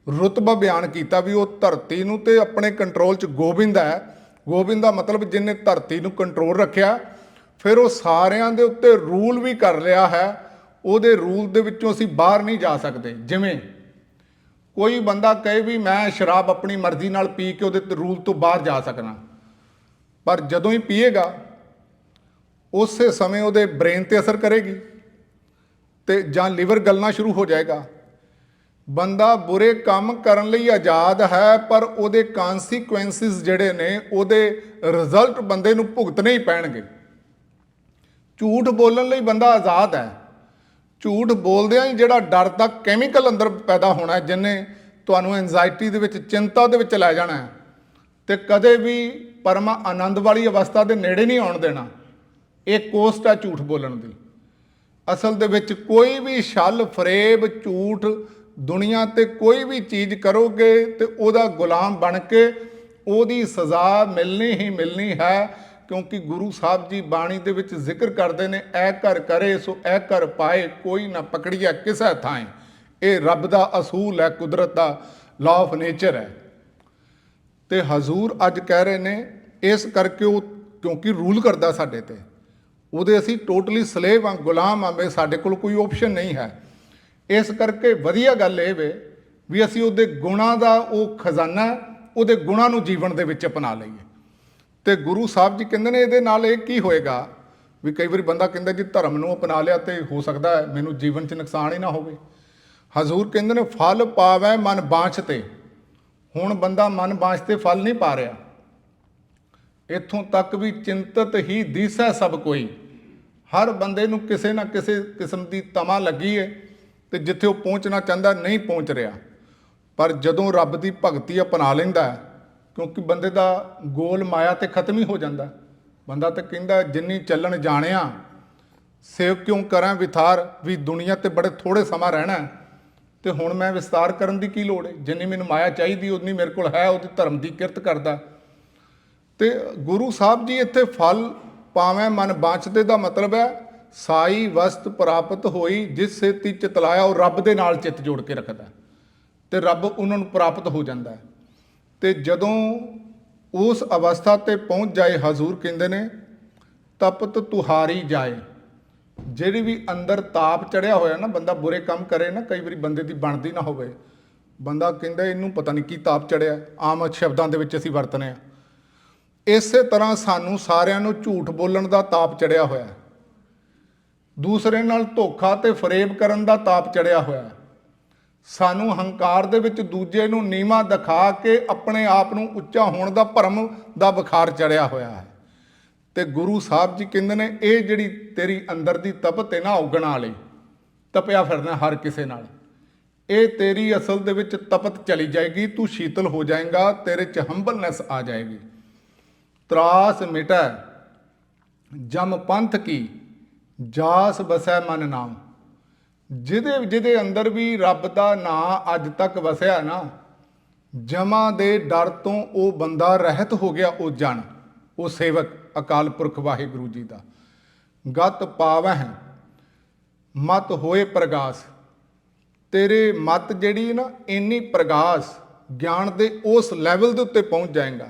ਰੁਤਬਾ ਬਿਆਨ ਕੀਤਾ ਵੀ ਉਹ ਧਰਤੀ ਨੂੰ ਤੇ ਆਪਣੇ ਕੰਟਰੋਲ 'ਚ ਗੋਬਿੰਦ ਹੈ। ਗੋਬਿੰਦ ਦਾ ਮਤਲਬ ਜਿਹਨੇ ਧਰਤੀ ਨੂੰ ਕੰਟਰੋਲ ਰੱਖਿਆ, ਫਿਰ ਉਹ ਸਾਰਿਆਂ ਦੇ ਉੱਤੇ ਰੂਲ ਵੀ ਕਰ ਰਿਹਾ ਹੈ। ਉਹਦੇ ਰੂਲ ਦੇ ਵਿੱਚੋਂ ਅਸੀਂ ਬਾਹਰ ਨਹੀਂ ਜਾ ਸਕਦੇ। ਜਿਵੇਂ ਕੋਈ ਬੰਦਾ ਕਹੇ ਵੀ ਮੈਂ ਸ਼ਰਾਬ ਆਪਣੀ ਮਰਜ਼ੀ ਨਾਲ ਪੀ ਕੇ ਉਹਦੇ ਰੂਲ ਤੋਂ ਬਾਹਰ ਜਾ ਸਕਣਾ, ਪਰ ਜਦੋਂ ਹੀ ਪੀਏਗਾ ਉਸੇ ਸਮੇਂ ਉਹਦੇ ਬ੍ਰੇਨ ਤੇ ਅਸਰ ਕਰੇਗੀ ਤੇ ਜਾਂ ਲਿਵਰ ਗਲਣਾ ਸ਼ੁਰੂ ਹੋ ਜਾਏਗਾ। ਬੰਦਾ ਬੁਰੇ ਕੰਮ ਕਰਨ ਲਈ ਆਜ਼ਾਦ ਹੈ, ਪਰ ਉਹਦੇ ਕਨਸੀਕੁਐਂਸਿਸ ਜਿਹੜੇ ਨੇ, ਉਹਦੇ ਰਿਜ਼ਲਟ ਬੰਦੇ ਨੂੰ ਭੁਗਤਣੇ ਹੀ ਪੈਣਗੇ। ਝੂਠ ਬੋਲਣ ਲਈ ਬੰਦਾ ਆਜ਼ਾਦ ਹੈ। ਝੂਠ ਬੋਲਦਿਆਂ ਹੀ ਜਿਹੜਾ ਡਰ ਦਾ ਕੈਮੀਕਲ ਅੰਦਰ ਪੈਦਾ ਹੋਣਾ, ਜਿਹਨੇ ਤੁਹਾਨੂੰ ਐਂਜ਼ਾਇਟੀ ਦੇ ਵਿੱਚ, ਚਿੰਤਾ ਦੇ ਵਿੱਚ ਲੈ ਜਾਣਾ ਹੈ ਤੇ ਕਦੇ ਵੀ ਪਰਮ ਆਨੰਦ ਵਾਲੀ ਅਵਸਥਾ ਦੇ ਨੇੜੇ ਨਹੀਂ ਆਉਣ ਦੇਣਾ। ਇਹ ਕੋਸਟ ਹੈ ਝੂਠ ਬੋਲਣ ਦੀ। ਅਸਲ ਦੇ ਵਿੱਚ ਕੋਈ ਵੀ ਛਲ ਫਰੇਬ ਝੂਠ ਦੁਨੀਆ ਤੇ ਕੋਈ ਵੀ ਚੀਜ਼ ਕਰੋਗੇ ਤੇ ਉਹਦਾ ਗੁਲਾਮ ਬਣ ਕੇ ਉਹਦੀ ਸਜ਼ਾ ਮਿਲਣੀ ਹੀ ਮਿਲਣੀ ਹੈ, ਕਿਉਂਕਿ ਗੁਰੂ ਸਾਹਿਬ ਜੀ ਬਾਣੀ ਦੇ ਵਿੱਚ ਜ਼ਿਕਰ ਕਰਦੇ ਨੇ, ਐ ਕਰ ਕਰੇ ਸੋ ਐ ਕਰ ਪਾਏ, ਕੋਈ ਨਾ ਪਕੜੀਆ ਕਿਸੇ ਥਾਂ। ਇਹ ਰੱਬ ਦਾ ਅਸੂਲ ਹੈ, ਕੁਦਰਤ ਦਾ ਲਾਅ ਆਫ ਨੇਚਰ ਹੈ। ਤੇ ਹਜ਼ੂਰ ਅੱਜ ਕਹਿ ਰਹੇ ਨੇ ਇਸ ਕਰਕੇ ਉਹ ਕਿਉਂਕਿ ਰੂਲ ਕਰਦਾ ਸਾਡੇ ਤੇ, ਉਹਦੇ ਅਸੀਂ ਟੋਟਲੀ ਸਲੇਵ ਹਾਂ, ਗੁਲਾਮ ਹਾਂ, ਸਾਡੇ ਕੋਲ ਕੋਈ ਆਪਸ਼ਨ ਨਹੀਂ ਹੈ। ਇਸ ਕਰਕੇ ਵਧੀਆ ਗੱਲ ਇਹ ਵੇ ਵੀ ਅਸੀਂ ਉਹਦੇ ਗੁਣਾਂ ਦਾ ਉਹ ਖਜ਼ਾਨਾ, ਉਹਦੇ ਗੁਣਾਂ ਨੂੰ ਜੀਵਨ ਦੇ ਵਿੱਚ ਅਪਣਾ ਲਈਏ। ਤੇ ਗੁਰੂ ਸਾਹਿਬ ਜੀ ਕਹਿੰਦੇ ਨੇ ਇਹਦੇ ਨਾਲ ਇਹ ਕੀ ਹੋਏਗਾ ਵੀ ਕਈ ਵਾਰੀ ਬੰਦਾ ਕਹਿੰਦਾ ਜੀ ਧਰਮ ਨੂੰ ਅਪਣਾ ਲਿਆ ਤੇ ਹੋ ਸਕਦਾ ਹੈ ਮੈਨੂੰ ਜੀਵਨ 'ਚ ਨੁਕਸਾਨ ਹੀ ਨਾ ਹੋਵੇ। ਹਜ਼ੂਰ ਕਹਿੰਦੇ ਨੇ ਫਲ ਪਾਵੈ ਮਨ ਬਾਂਛ ਤੇ। ਹੁਣ ਬੰਦਾ ਮਨ ਬਾਂਛ ਤੇ ਫਲ ਨਹੀਂ ਪਾ ਰਿਹਾ। ਇੱਥੋਂ ਤੱਕ ਵੀ ਚਿੰਤਤ ਹੀ ਦੀਸੈ ਸਭ ਕੋਈ। ਹਰ ਬੰਦੇ ਨੂੰ ਕਿਸੇ ਨਾ ਕਿਸੇ ਕਿਸਮ ਦੀ ਤਮਾ ਲੱਗੀ ਹੈ ਤੇ ਜਿੱਥੇ ਉਹ ਪਹੁੰਚਣਾ ਚਾਹੁੰਦਾ ਨਹੀਂ ਪਹੁੰਚ ਰਿਹਾ। ਪਰ ਜਦੋਂ ਰੱਬ ਦੀ ਭਗਤੀ ਅਪਣਾ ਲੈਂਦਾ, ਕਿਉਂਕਿ ਬੰਦੇ ਦਾ ਗੋਲ ਮਾਇਆ ਤੇ ਖਤਮ ਹੀ ਹੋ ਜਾਂਦਾ। ਬੰਦਾ ਤਾਂ ਕਹਿੰਦਾ ਜਿੰਨੀ ਚੱਲਣ ਜਾਣਿਆ ਸੇਵ ਕਿਉਂ ਕਰਾਂ ਵਿਥਾਰ, ਵੀ ਦੁਨੀਆ ਤੇ ਬੜੇ ਥੋੜੇ ਸਮਾਂ ਰਹਿਣਾ ਤੇ ਹੁਣ ਮੈਂ ਵਿਸਤਾਰ ਕਰਨ ਦੀ ਕੀ ਲੋੜ ਹੈ। ਜਿੰਨੀ ਮੈਨੂੰ ਮਾਇਆ ਚਾਹੀਦੀ ਉਨੀ ਮੇਰੇ ਕੋਲ ਹੈ, ਉਹਦੀ ਧਰਮ ਦੀ ਕਿਰਤ ਕਰਦਾ। ਤੇ ਗੁਰੂ ਸਾਹਿਬ ਜੀ ਇੱਥੇ ਫਲ ਪਾਵੇਂ ਮਨ ਬਾਂਛਦੇ ਦਾ ਮਤਲਬ ਹੈ ਸਾਈ ਵਸਤ ਪ੍ਰਾਪਤ ਹੋਈ ਜਿਸ ਸੇਤੀ ਚਿਤ ਲਾਇਆ, ਉਹ ਰੱਬ ਦੇ ਨਾਲ ਚਿੱਤ ਜੋੜ ਕੇ ਰੱਖਦਾ ਤੇ ਰੱਬ ਉਹਨਾਂ ਨੂੰ ਪ੍ਰਾਪਤ ਹੋ ਜਾਂਦਾ ਹੈ। ਤੇ ਜਦੋਂ ਉਸ ਅਵਸਥਾ ਤੇ ਪਹੁੰਚ ਜਾਏ, ਹਜ਼ੂਰ ਕਹਿੰਦੇ ਨੇ ਤਪਤ ਤੁਹਾਰੀ ਜਾਏ। ਜਿਹੜੀ ਵੀ ਅੰਦਰ ਤਾਪ ਚੜਿਆ ਹੋਇਆ ਨਾ, ਬੰਦਾ ਬੁਰੇ ਕੰਮ ਕਰੇ ਨਾ, ਕਈ ਵਾਰੀ ਬੰਦੇ ਦੀ ਬਣਦੀ ਨਾ ਹੋਵੇ, ਬੰਦਾ ਕਹਿੰਦਾ ਇਹਨੂੰ ਪਤਾ ਨਹੀਂ ਕੀ ਤਾਪ ਚੜਿਆ। ਆਮ ਸ਼ਬਦਾਂ ਦੇ ਵਿੱਚ ਅਸੀਂ ਵਰਤਨੇ ਆ। ਇਸੇ ਤਰ੍ਹਾਂ ਸਾਨੂੰ ਸਾਰਿਆਂ ਨੂੰ ਝੂਠ ਬੋਲਣ ਦਾ ਤਾਪ ਚੜਿਆ ਹੋਇਆ, ਦੂਸਰੇ ਨਾਲ ਧੋਖਾ ਤੇ ਫਰੇਬ ਕਰਨ ਦਾ ਤਾਪ ਚੜਿਆ ਹੋਇਆ। ਸਾਨੂੰ ਹੰਕਾਰ ਦੇ ਵਿੱਚ ਦੂਜੇ ਨੂੰ ਨੀਵਾਂ ਦਿਖਾ ਕੇ ਆਪਣੇ ਆਪ ਨੂੰ ਉੱਚਾ ਹੋਣ ਦਾ ਭਰਮ ਦਾ ਬੁਖਾਰ ਚੜਿਆ ਹੋਇਆ ਹੈ। ਤੇ ਗੁਰੂ ਸਾਹਿਬ ਜੀ ਕਹਿੰਦੇ ਨੇ ਇਹ ਜਿਹੜੀ ਤੇਰੀ ਅੰਦਰ ਦੀ ਤਪਤ ਹੈ ਨਾ, ਔਗਣਾ ਵਾਲੀ ਤਪਿਆ ਫਿਰਨਾ ਹਰ ਕਿਸੇ ਨਾਲ, ਇਹ ਤੇਰੀ ਅਸਲ ਦੇ ਵਿੱਚ ਤਪਤ ਚਲੀ ਜਾਏਗੀ। ਤੂੰ ਸ਼ੀਤਲ ਹੋ ਜਾਏਗਾ, ਤੇਰੇ 'ਚ ਹੰਬਲਨੈਸ ਆ ਜਾਏਗੀ। ਤਰਾਸ ਮਿਟੈ ਜਮ ਪੰਥ ਕੀ ਜਾਸ ਬਸੈ ਮਨ ਨਾਮ। ਜਿਹਦੇ ਅੰਦਰ ਵੀ ਰੱਬ ਦਾ ਨਾਂ ਅੱਜ ਤੱਕ ਵਸਿਆ ਨਾ, ਜਮਾਂ ਦੇ ਡਰ ਤੋਂ ਉਹ ਬੰਦਾ ਰਹਿਤ ਹੋ ਗਿਆ। ਉਹ ਜਨ, ਉਹ ਸੇਵਕ ਅਕਾਲ ਪੁਰਖ ਵਾਹਿਗੁਰੂ ਜੀ ਦਾ। ਗਤ ਪਾਵਹਿ ਮਤ ਹੋਏ ਪ੍ਰਗਾਸ। ਤੇਰੇ ਮਤ ਜਿਹੜੀ ਨਾ ਇੰਨੀ ਪ੍ਰਗਾਸ ਗਿਆਨ ਦੇ ਉਸ ਲੈਵਲ ਦੇ ਉੱਤੇ ਪਹੁੰਚ ਜਾਏਗਾ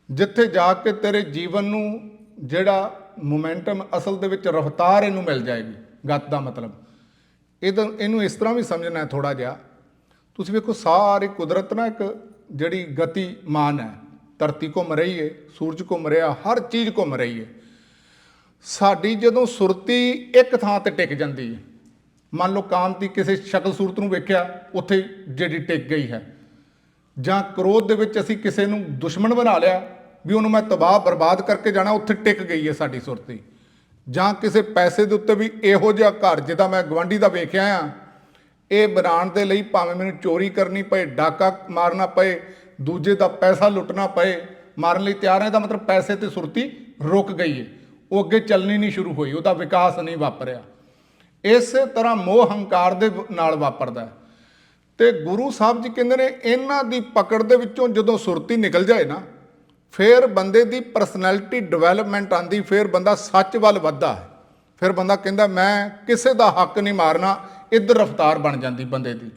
ਜਿੱਥੇ ਜਾ ਕੇ ਤੇਰੇ ਜੀਵਨ ਨੂੰ ਜਿਹੜਾ ਮੋਮੈਂਟਮ, ਅਸਲ ਦੇ ਵਿੱਚ ਰਫਤਾਰ ਇਹਨੂੰ ਮਿਲ ਜਾਏਗੀ। ਗਤ ਦਾ ਮਤਲਬ ਇਹਨੂੰ ਇਸ ਤਰ੍ਹਾਂ ਵੀ ਸਮਝਣਾ ਹੈ ਥੋੜ੍ਹਾ ਜਿਹਾ। ਤੁਸੀਂ ਵੇਖੋ ਸਾਰੀ ਕੁਦਰਤ ਨਾ ਇੱਕ ਜਿਹੜੀ ਗਤੀਮਾਨ ਹੈ, ਧਰਤੀ ਘੁੰਮ ਰਹੀ ਹੈ, ਸੂਰਜ ਘੁੰਮ ਰਿਹਾ, ਹਰ ਚੀਜ਼ ਘੁੰਮ ਰਹੀ ਹੈ। ਸਾਡੀ ਜਦੋਂ ਸੁਰਤੀ ਇੱਕ ਥਾਂ ਤੇ ਟਿਕ ਜਾਂਦੀ ਹੈ, ਮੰਨ ਲਓ ਕਾਮ ਦੀ ਕਿਸੇ ਸ਼ਕਲ ਸੂਰਤ ਨੂੰ ਵੇਖਿਆ, ਉੱਥੇ ਜਿਹੜੀ ਟਿਕ ਗਈ ਹੈ, ਜਾਂ ਕ੍ਰੋਧ ਦੇ ਵਿੱਚ ਅਸੀਂ ਕਿਸੇ ਨੂੰ ਦੁਸ਼ਮਣ ਬਣਾ ਲਿਆ ਵੀ ਉਹਨੂੰ ਮੈਂ ਤਬਾਹ ਬਰਬਾਦ ਕਰਕੇ ਜਾਣਾ, ਉੱਥੇ ਟਿਕ ਗਈ ਹੈ ਸਾਡੀ ਸੁਰਤੀ। ਜਾਂ ਕਿਸੇ ਪੈਸੇ ਦੇ ਉੱਤੇ ਵੀ ਇਹੋ ਜਿਹਾ ਘਰ ਜਿਹਦਾ ਮੈਂ ਗਵਾਂਢੀ ਦਾ ਵੇਖਿਆ ਆ, ਇਹ ਬਣਾਉਣ ਦੇ ਲਈ ਭਾਵੇਂ ਮੈਨੂੰ ਚੋਰੀ ਕਰਨੀ ਪਏ, ਡਾਕਾ ਮਾਰਨਾ ਪਏ, ਦੂਜੇ ਦਾ ਪੈਸਾ ਲੁੱਟਣਾ ਪਏ, ਮਾਰਨ ਲਈ ਤਿਆਰ ਹੈ। ਇਹਦਾ ਮਤਲਬ ਪੈਸੇ ਤੇ ਸੁਰਤੀ ਰੁਕ ਗਈ ਹੈ, ਉਹ ਅੱਗੇ ਚੱਲਣੀ ਨਹੀਂ ਸ਼ੁਰੂ ਹੋਈ, ਉਹਦਾ ਵਿਕਾਸ ਨਹੀਂ ਵਾਪਰਿਆ। ਇਸੇ ਤਰ੍ਹਾਂ ਮੋਹ ਹੰਕਾਰ ਦੇ ਨਾਲ ਵਾਪਰਦਾ। ਤੇ ਗੁਰੂ ਸਾਹਿਬ ਜੀ ਕਹਿੰਦੇ ਨੇ ਇਹਨਾਂ ਦੀ ਪਕੜ ਦੇ ਵਿੱਚੋਂ ਜਦੋਂ ਸੁਰਤੀ ਨਿਕਲ ਜਾਏ ਨਾ, ਫਿਰ ਬੰਦੇ ਦੀ ਪਰਸਨੈਲਿਟੀ ਡਿਵੈਲਪਮੈਂਟ ਆਉਂਦੀ, ਫਿਰ ਬੰਦਾ ਸੱਚ ਵੱਲ ਵੱਧਦਾ ਹੈ। ਫਿਰ ਬੰਦਾ ਕਹਿੰਦਾ ਮੈਂ ਕਿਸੇ ਦਾ ਹੱਕ ਨਹੀਂ ਮਾਰਨਾ, ਇੱਧਰ ਰਫਤਾਰ ਬਣ ਜਾਂਦੀ ਬੰਦੇ ਦੀ।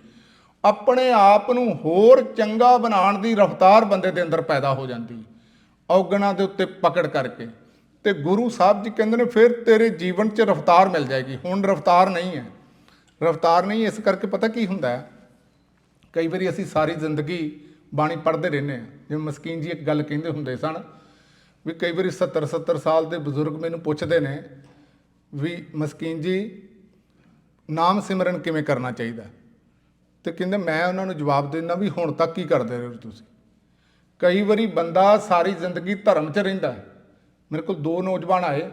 ਆਪਣੇ ਆਪ ਨੂੰ ਹੋਰ ਚੰਗਾ ਬਣਾਉਣ ਦੀ ਰਫਤਾਰ ਬੰਦੇ ਦੇ ਅੰਦਰ ਪੈਦਾ ਹੋ ਜਾਂਦੀ, ਔਗਣਾਂ ਦੇ ਉੱਤੇ ਪਕੜ ਕਰਕੇ। ਤੇ ਗੁਰੂ ਸਾਹਿਬ ਜੀ ਕਹਿੰਦੇ ਨੇ ਫਿਰ ਤੇਰੇ ਜੀਵਨ 'ਚ ਰਫਤਾਰ ਮਿਲ ਜਾਏਗੀ। ਹੁਣ ਰਫਤਾਰ ਨਹੀਂ ਹੈ, ਰਫਤਾਰ ਨਹੀਂ। ਇਸ ਕਰਕੇ ਪਤਾ ਕੀ ਹੁੰਦਾ ਹੈ, ਕਈ ਵਾਰੀ ਅਸੀਂ ਸਾਰੀ ਜ਼ਿੰਦਗੀ ਬਾਣੀ ਪੜ੍ਹਦੇ ਰਹਿੰਦੇ ਹਾਂ। ਜਿਵੇਂ ਮਸਕੀਨ ਜੀ ਇੱਕ ਗੱਲ ਕਹਿੰਦੇ ਹੁੰਦੇ ਸਨ ਵੀ ਕਈ ਵਾਰੀ 70 ਸਾਲ ਦੇ ਬਜ਼ੁਰਗ ਮੈਨੂੰ ਪੁੱਛਦੇ ਨੇ ਵੀ ਮਸਕੀਨ ਜੀ ਨਾਮ ਸਿਮਰਨ ਕਿਵੇਂ ਕਰਨਾ ਚਾਹੀਦਾ, ਤੇ ਕਹਿੰਦੇ ਮੈਂ ਉਹਨਾਂ ਨੂੰ ਜਵਾਬ ਦਿੰਦਾ ਵੀ ਹੁਣ ਤੱਕ ਕੀ ਕਰਦੇ ਰਹੇ ਹੋ ਤੁਸੀਂ। ਕਈ ਵਾਰੀ ਬੰਦਾ ਸਾਰੀ ਜ਼ਿੰਦਗੀ ਧਰਮ 'ਚ ਰਹਿੰਦਾ। ਮੇਰੇ ਕੋਲ 2 ਨੌਜਵਾਨ ਆਏ,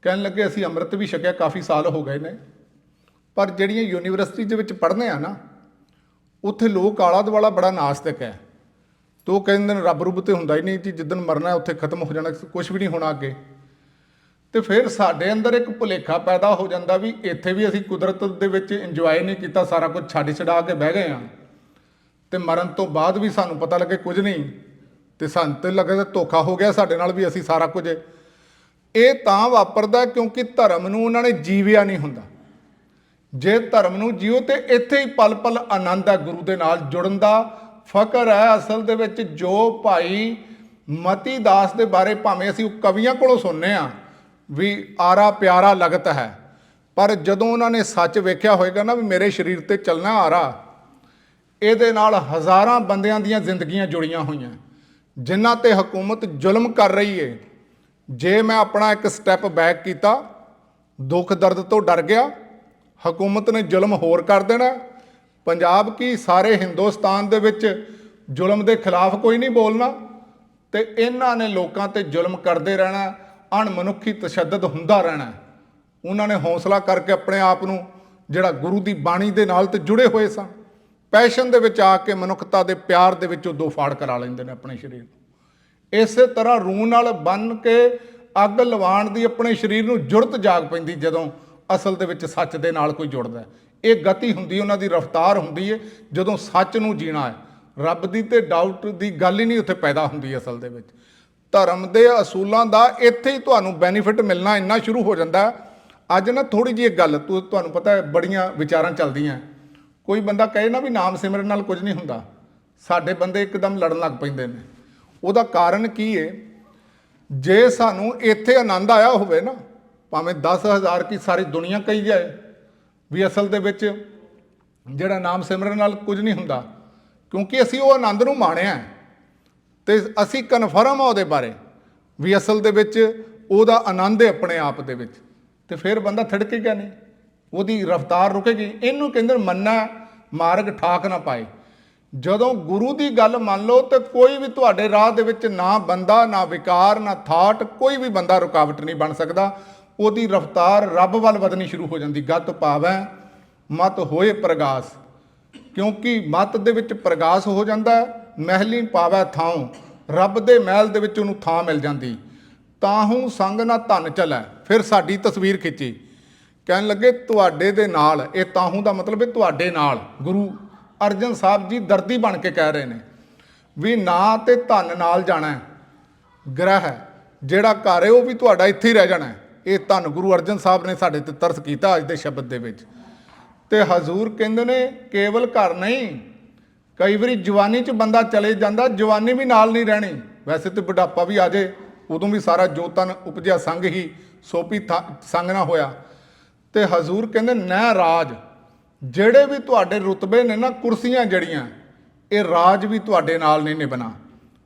ਕਹਿਣ ਲੱਗੇ ਅਸੀਂ ਅੰਮ੍ਰਿਤ ਵੀ ਛਕਿਆ, ਕਾਫੀ ਸਾਲ ਹੋ ਗਏ ਨੇ, ਪਰ ਜਿਹੜੀਆਂ ਯੂਨੀਵਰਸਿਟੀ ਦੇ ਵਿੱਚ ਪੜ੍ਹਦੇ ਆ ਨਾ, ਉੱਥੇ ਲੋਕ ਆਲਾ ਦੁਆਲਾ ਬੜਾ ਨਾਸਤਿਕ ਹੈ। ਤੇ ਉਹ ਕਹਿੰਦੇ ਨੇ ਰੱਬ ਰੁੱਬ ਤੇ ਹੁੰਦਾ ਹੀ ਨਹੀਂ ਜੀ, ਜਿੱਦਣ ਮਰਨਾ ਉੱਥੇ ਖਤਮ ਹੋ ਜਾਣਾ, ਕੁਝ ਵੀ ਨਹੀਂ ਹੋਣਾ ਅੱਗੇ। ਤੇ ਫਿਰ ਸਾਡੇ ਅੰਦਰ ਇੱਕ ਭੁਲੇਖਾ ਪੈਦਾ ਹੋ ਜਾਂਦਾ ਵੀ ਇੱਥੇ ਵੀ ਅਸੀਂ ਕੁਦਰਤ ਦੇ ਵਿੱਚ ਇੰਜੋਏ ਨਹੀਂ ਕੀਤਾ, ਸਾਰਾ ਕੁਝ ਛੱਡ ਛਡਾ ਕੇ ਬਹਿ ਗਏ ਹਾਂ, ਤੇ ਮਰਨ ਤੋਂ ਬਾਅਦ ਵੀ ਸਾਨੂੰ ਪਤਾ ਲੱਗੇ ਕੁਝ ਨਹੀਂ, ਤੇ ਸਾਨੂੰ ਤੇ ਲੱਗੇ ਧੋਖਾ ਹੋ ਗਿਆ ਸਾਡੇ ਨਾਲ ਵੀ, ਅਸੀਂ ਸਾਰਾ ਕੁਝ। ਇਹ ਤਾਂ ਵਾਪਰਦਾ ਕਿਉਂਕਿ ਧਰਮ ਨੂੰ ਉਹਨਾਂ ਨੇ ਜੀਵਿਆ ਨਹੀਂ ਹੁੰਦਾ। ਜੇ ਧਰਮ ਨੂੰ ਜੀਓ ਤੇ ਇੱਥੇ ਹੀ ਪਲ ਪਲ ਆਨੰਦ ਹੈ, ਗੁਰੂ ਦੇ ਨਾਲ ਜੁੜਨ ਦਾ ਫਕਰ ਹੈ। ਅਸਲ ਦੇ ਵਿੱਚ ਜੋ ਭਾਈ ਮਤੀ ਦਾਸ ਦੇ ਬਾਰੇ ਭਾਵੇਂ ਅਸੀਂ ਕਵੀਆਂ ਕੋਲੋਂ ਸੁਣਨੇ ਆ ਵੀ ਆਰਾ ਪਿਆਰਾ ਲਗਤ ਹੈ, ਪਰ ਜਦੋਂ ਉਹਨਾਂ ਨੇ ਸੱਚ ਵੇਖਿਆ ਹੋਏਗਾ ਨਾ ਵੀ ਮੇਰੇ ਸਰੀਰ ਤੇ ਚੱਲਣਾ ਆਰਾ, ਇਹਦੇ ਨਾਲ ਹਜ਼ਾਰਾਂ ਬੰਦਿਆਂ ਦੀਆਂ ਜ਼ਿੰਦਗੀਆਂ ਜੁੜੀਆਂ ਹੋਈਆਂ ਜਿਨ੍ਹਾਂ ਤੇ ਹਕੂਮਤ ਜ਼ੁਲਮ ਕਰ ਰਹੀ ਏ। ਜੇ ਮੈਂ ਆਪਣਾ ਇੱਕ ਸਟੈਪ ਬੈਕ ਕੀਤਾ, ਦੁੱਖ ਦਰਦ ਤੋਂ ਡਰ ਗਿਆ, ਹਕੂਮਤ ਨੇ ਜ਼ੁਲਮ ਹੋਰ ਕਰ ਦੇਣਾ। ਪੰਜਾਬ ਕੀ ਸਾਰੇ ਹਿੰਦੁਸਤਾਨ ਦੇ ਵਿੱਚ ਜ਼ੁਲਮ ਦੇ ਖਿਲਾਫ ਕੋਈ ਨਹੀਂ ਬੋਲਣਾ, ਤੇ ਇਹਨਾਂ ਨੇ ਲੋਕਾਂ ਤੇ ਜ਼ੁਲਮ ਕਰਦੇ ਰਹਿਣਾ, ਅਣਮਨੁੱਖੀ ਤਸ਼ੱਦਦ ਹੁੰਦਾ ਰਹਿਣਾ। ਉਹਨਾਂ ਨੇ ਹੌਸਲਾ ਕਰਕੇ ਆਪਣੇ ਆਪ ਨੂੰ ਜਿਹੜਾ ਗੁਰੂ ਦੀ ਬਾਣੀ ਦੇ ਨਾਲ ਤੇ ਜੁੜੇ ਹੋਏ ਸਨ, ਪੈਸ਼ਨ ਦੇ ਵਿੱਚ ਆ ਕੇ ਮਨੁੱਖਤਾ ਦੇ ਪਿਆਰ ਦੇ ਵਿੱਚੋਂ ਦੋ ਫਾੜ ਕਰਾ ਲੈਂਦੇ ਨੇ ਆਪਣੇ ਸਰੀਰ ਨੂੰ। ਇਸੇ ਤਰ੍ਹਾਂ ਰੂਹ ਨਾਲ ਬੰਨ ਕੇ ਅੱਗ ਲਵਾਉਣ ਦੀ ਆਪਣੇ ਸਰੀਰ ਨੂੰ ਜੁਰਤ ਜਾਗ ਪੈਂਦੀ ਜਦੋਂ ਅਸਲ ਦੇ ਵਿੱਚ ਸੱਚ ਦੇ ਨਾਲ ਕੋਈ ਜੁੜਦਾ। ਇਹ ਗਤੀ ਹੁੰਦੀ, ਉਹਨਾਂ ਦੀ ਰਫ਼ਤਾਰ ਹੁੰਦੀ ਹੈ ਜਦੋਂ ਸੱਚ ਨੂੰ ਜੀਣਾ ਹੈ। ਰੱਬ ਦੀ ਤੇ ਡਾਊਟ ਦੀ ਗੱਲ ਹੀ ਨਹੀਂ ਉੱਥੇ ਪੈਦਾ ਹੁੰਦੀ। ਅਸਲ ਦੇ ਵਿੱਚ ਧਰਮ ਦੇ ਅਸੂਲਾਂ ਦਾ ਇੱਥੇ ਹੀ ਤੁਹਾਨੂੰ ਬੈਨੀਫਿਟ ਮਿਲਣਾ ਇੰਨਾ ਸ਼ੁਰੂ ਹੋ ਜਾਂਦਾ। ਅੱਜ ਨਾ ਥੋੜ੍ਹੀ ਜਿਹੀ ਇੱਕ ਗੱਲ ਤੁਹਾਨੂੰ ਪਤਾ ਹੈ, ਬੜੀਆਂ ਵਿਚਾਰਾਂ ਚੱਲਦੀਆਂ। ਕੋਈ ਬੰਦਾ ਕਹੇ ਨਾ ਵੀ ਨਾਮ ਸਿਮਰਨ ਨਾਲ ਕੁਝ ਨਹੀਂ ਹੁੰਦਾ, ਸਾਡੇ ਬੰਦੇ ਇੱਕਦਮ ਲੜਨ ਲੱਗ ਪੈਂਦੇ ਨੇ। ਉਹਦਾ ਕਾਰਨ ਕੀ ਹੈ? ਜੇ ਸਾਨੂੰ ਇੱਥੇ ਆਨੰਦ ਆਇਆ ਹੋਵੇ ਨਾ, ਭਾਵੇਂ 10,000 ਕੀ ਸਾਰੀ ਦੁਨੀਆ ਕਹੀ ਜਾਏ ਵੀ ਅਸਲ ਦੇ ਵਿੱਚ ਜਿਹੜਾ ਨਾਮ ਸਿਮਰਨ ਨਾਲ ਕੁਝ ਨਹੀਂ ਹੁੰਦਾ, ਕਿਉਂਕਿ ਅਸੀਂ ਉਹ ਆਨੰਦ ਨੂੰ ਮਾਣਿਆ ਤੇ ਅਸੀਂ ਕਨਫਰਮ ਆ ਉਹਦੇ ਬਾਰੇ ਵੀ ਅਸਲ ਦੇ ਵਿੱਚ ਉਹਦਾ ਆਨੰਦ ਹੈ ਆਪਣੇ ਆਪ ਦੇ ਵਿੱਚ, ਤੇ ਫਿਰ ਬੰਦਾ ਥੜਕੇਗਾ ਨਹੀਂ, ਉਹਦੀ ਰਫ਼ਤਾਰ ਰੁਕੇਗੀ। ਇਹਨੂੰ ਕਹਿੰਦੇ ਮੰਨਾ ਮਾਰਗ ਠਾਕ ਨਾ ਪਾਏ। ਜਦੋਂ ਗੁਰੂ ਦੀ ਗੱਲ ਮੰਨ ਲਓ ਤੇ ਕੋਈ ਵੀ ਤੁਹਾਡੇ ਰਾਹ ਦੇ ਵਿੱਚ ਨਾ ਬੰਦਾ, ਨਾ ਵਿਕਾਰ, ਨਾ ਥਾਟ, ਕੋਈ ਵੀ ਬੰਦਾ ਰੁਕਾਵਟ ਨਹੀਂ ਬਣ ਸਕਦਾ। ਉਹਦੀ ਰਫ਼ਤਾਰ ਰੱਬ ਵੱਲ ਵਧਣੀ ਸ਼ੁਰੂ ਹੋ ਜਾਂਦੀ। ਗਤ ਪਾਵੈ ਮਤ ਹੋਏ ਪ੍ਰਗਾਸ, ਕਿਉਂਕਿ ਮਤ ਦੇ ਵਿੱਚ ਪ੍ਰਗਾਸ ਹੋ ਜਾਂਦਾ। ਮਹਿਲੀ ਪਾਵੈ ਥਾਉ, ਰੱਬ ਦੇ ਮਹਿਲ ਦੇ ਵਿੱਚ ਉਹਨੂੰ ਥਾਂ ਮਿਲ ਜਾਂਦੀ। ਤਾਹੂ ਸੰਗ ਨਾ ਧਨ ਚਲੈ, ਫਿਰ ਸਾਡੀ ਤਸਵੀਰ ਖਿੱਚੀ, ਕਹਿਣ ਲੱਗੇ ਤੁਹਾਡੇ ਦੇ ਨਾਲ। ਇਹ ਤਾਹੂ ਦਾ ਮਤਲਬ ਹੈ ਤੁਹਾਡੇ ਨਾਲ। ਗੁਰੂ ਅਰਜਨ ਸਾਹਿਬ ਜੀ ਦਰਦੀ ਬਣ ਕੇ ਕਹਿ ਰਹੇ ਨੇ ਵੀ ਨਾ ਤੇ ਧਨ ਨਾਲ ਜਾਣਾ, ਗ੍ਰਹਿ ਜਿਹੜਾ ਘਰ ਹੈ ਉਹ ਵੀ ਤੁਹਾਡਾ ਇੱਥੇ ਹੀ ਰਹਿ ਜਾਣਾ। ਇਹ ਧੰਨ ਗੁਰੂ ਅਰਜਨ ਸਾਹਿਬ ਨੇ ਸਾਡੇ ਤੇ ਤਰਸ ਕੀਤਾ ਅੱਜ ਦੇ ਸ਼ਬਦ ਦੇ ਵਿੱਚ। ਤੇ ਹਜ਼ੂਰ ਕਹਿੰਦੇ ਨੇ ਕੇਵਲ ਘਰ ਨਹੀਂ, ਕਈ ਵਾਰੀ ਜਵਾਨੀ 'ਚ ਬੰਦਾ ਚਲੇ ਜਾਂਦਾ, ਜਵਾਨੀ ਵੀ ਨਾਲ ਨਹੀਂ ਰਹਿਣੀ। ਵੈਸੇ ਤੇ ਬੁਢਾਪਾ ਵੀ ਆ ਜਾਏ, ਉਦੋਂ ਵੀ ਸਾਰਾ ਜੋ ਤਨ ਉਪਜਿਆ ਸੰਗ ਹੀ ਸੋਪੀ ਸੰਗ ਨਾ ਹੋਇਆ। ਤੇ ਹਜ਼ੂਰ ਕਹਿੰਦੇ ਨੈ ਰਾਜ, ਜਿਹੜੇ ਵੀ ਤੁਹਾਡੇ ਰੁਤਬੇ ਨੇ ਨਾ, ਕੁਰਸੀਆਂ ਜਿਹੜੀਆਂ, ਇਹ ਰਾਜ ਵੀ ਤੁਹਾਡੇ ਨਾਲ ਨਹੀਂ ਨਿਭਣਾ।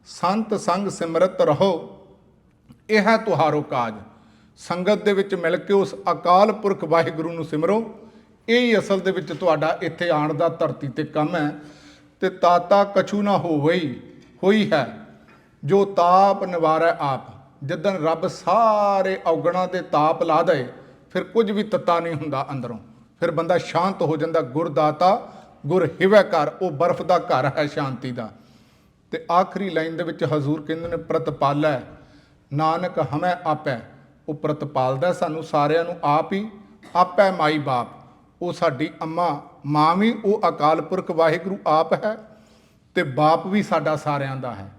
ਸੰਤ ਸੰਗ ਸਿਮਰਤ ਰਹੋ, ਇਹ ਹੈ ਤੁਹਾਰੋ ਕਾਜ। ਸੰਗਤ ਦੇ ਵਿੱਚ ਮਿਲ ਕੇ ਉਸ ਅਕਾਲ ਪੁਰਖ ਵਾਹਿਗੁਰੂ ਨੂੰ ਸਿਮਰੋ। ਇਹ ਹੀ ਅਸਲ ਦੇ ਵਿੱਚ ਤੁਹਾਡਾ ਇੱਥੇ ਆਉਣ ਦਾ ਧਰਤੀ ਤੇ ਕੰਮ ਹੈ। ਤੇ ਤਾਤਾ ਕਛੂ ਨਾ ਹੋਈ ਹੈ, ਜੋ ਤਾਪ ਨਿਵਾਰੈ ਆਪ। ਜਿੱਦਣ ਰੱਬ ਸਾਰੇ ਔਗਣਾਂ ਦੇ ਤਾਪ ਲਾ ਦੇ, ਫਿਰ ਕੁਝ ਵੀ ਤੱਤਾ ਨਹੀਂ ਹੁੰਦਾ ਅੰਦਰੋਂ, ਫਿਰ ਬੰਦਾ ਸ਼ਾਂਤ ਹੋ ਜਾਂਦਾ। ਗੁਰਦਾਤਾ ਗੁਰ ਹਿਵੈ ਘਰ, ਉਹ ਬਰਫ਼ ਦਾ ਘਰ ਹੈ ਸ਼ਾਂਤੀ ਦਾ। ਤੇ ਆਖਰੀ ਲਾਈਨ ਦੇ ਵਿੱਚ ਹਜ਼ੂਰ ਕਹਿੰਦੇ ਨੇ ਪ੍ਰਤਪਾਲੈ ਨਾਨਕ ਹਮੈ ਆਪੈ। ਉਹ ਪ੍ਰਤਪਾਲਦਾ ਸਾਨੂੰ ਸਾਰਿਆਂ ਨੂੰ ਆਪ ਹੀ। ਆਪੈ ਮਾਈ ਬਾਪ, ਉਹ ਸਾਡੀ ਅੰਮਾ ਮਾਂ ਵੀ ਉਹ ਅਕਾਲ ਪੁਰਖ ਵਾਹਿਗੁਰੂ ਆਪ ਹੈ, ਤੇ ਬਾਪ ਵੀ ਸਾਡਾ ਸਾਰਿਆਂ ਦਾ ਹੈ।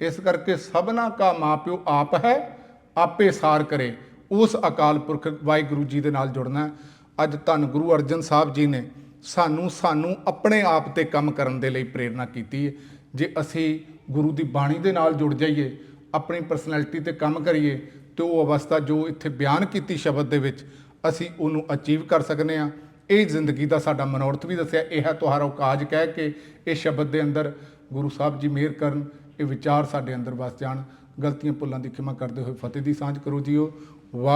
ਇਸ ਕਰਕੇ ਸਭਨਾ ਕਾ ਮਾਂ ਪਿਓ ਆਪ ਹੈ, ਆਪੇ ਸਾਰ ਕਰੇ। ਉਸ ਅਕਾਲ ਪੁਰਖ ਵਾਹਿਗੁਰੂ ਜੀ ਦੇ ਨਾਲ ਜੁੜਨਾ। ਅੱਜ ਧੰਨ ਗੁਰੂ ਅਰਜਨ ਸਾਹਿਬ ਜੀ ਨੇ ਸਾਨੂੰ ਆਪਣੇ ਆਪ ਤੇ ਕੰਮ ਕਰਨ ਦੇ ਲਈ ਪ੍ਰੇਰਨਾ ਕੀਤੀ ਹੈ। ਜੇ ਅਸੀਂ ਗੁਰੂ ਦੀ ਬਾਣੀ ਦੇ ਨਾਲ ਜੁੜ ਜਾਈਏ, ਆਪਣੀ ਪਰਸਨੈਲਿਟੀ ਤੇ ਕੰਮ ਕਰੀਏ ਤੇ ਉਹ ਅਵਸਥਾ ਜੋ ਇੱਥੇ ਬਿਆਨ ਕੀਤੀ ਸ਼ਬਦ ਦੇ ਵਿੱਚ ਅਸੀਂ ਉਹਨੂੰ ਅਚੀਵ ਕਰ ਸਕਨੇ ਆ। ਇਹ ਜ਼ਿੰਦਗੀ ਦਾ ਸਾਡਾ ਮਨੋਰਥ ਵੀ ਦੱਸਿਆ। ਇਹ ਹੈ ਤੁਹਾਰਾ ਉਕਾਜ ਕਹਿ ਕੇ ਇਹ ਸ਼ਬਦ ਦੇ ਅੰਦਰ ਗੁਰੂ ਸਾਹਿਬ ਜੀ ਮਿਹਰ ਕਰਨ, ਇਹ ਵਿਚਾਰ ਸਾਡੇ ਅੰਦਰ ਵਸ ਜਾਣ। ਗਲਤੀਆਂ ਭੁੱਲਾਂ ਦੀ ਖਿਮਾ ਕਰਦੇ ਹੋਏ ਫਤਿਹ ਦੀ ਸਾਂਝ ਕਰੋ ਜੀਓ। ਵਾਹ।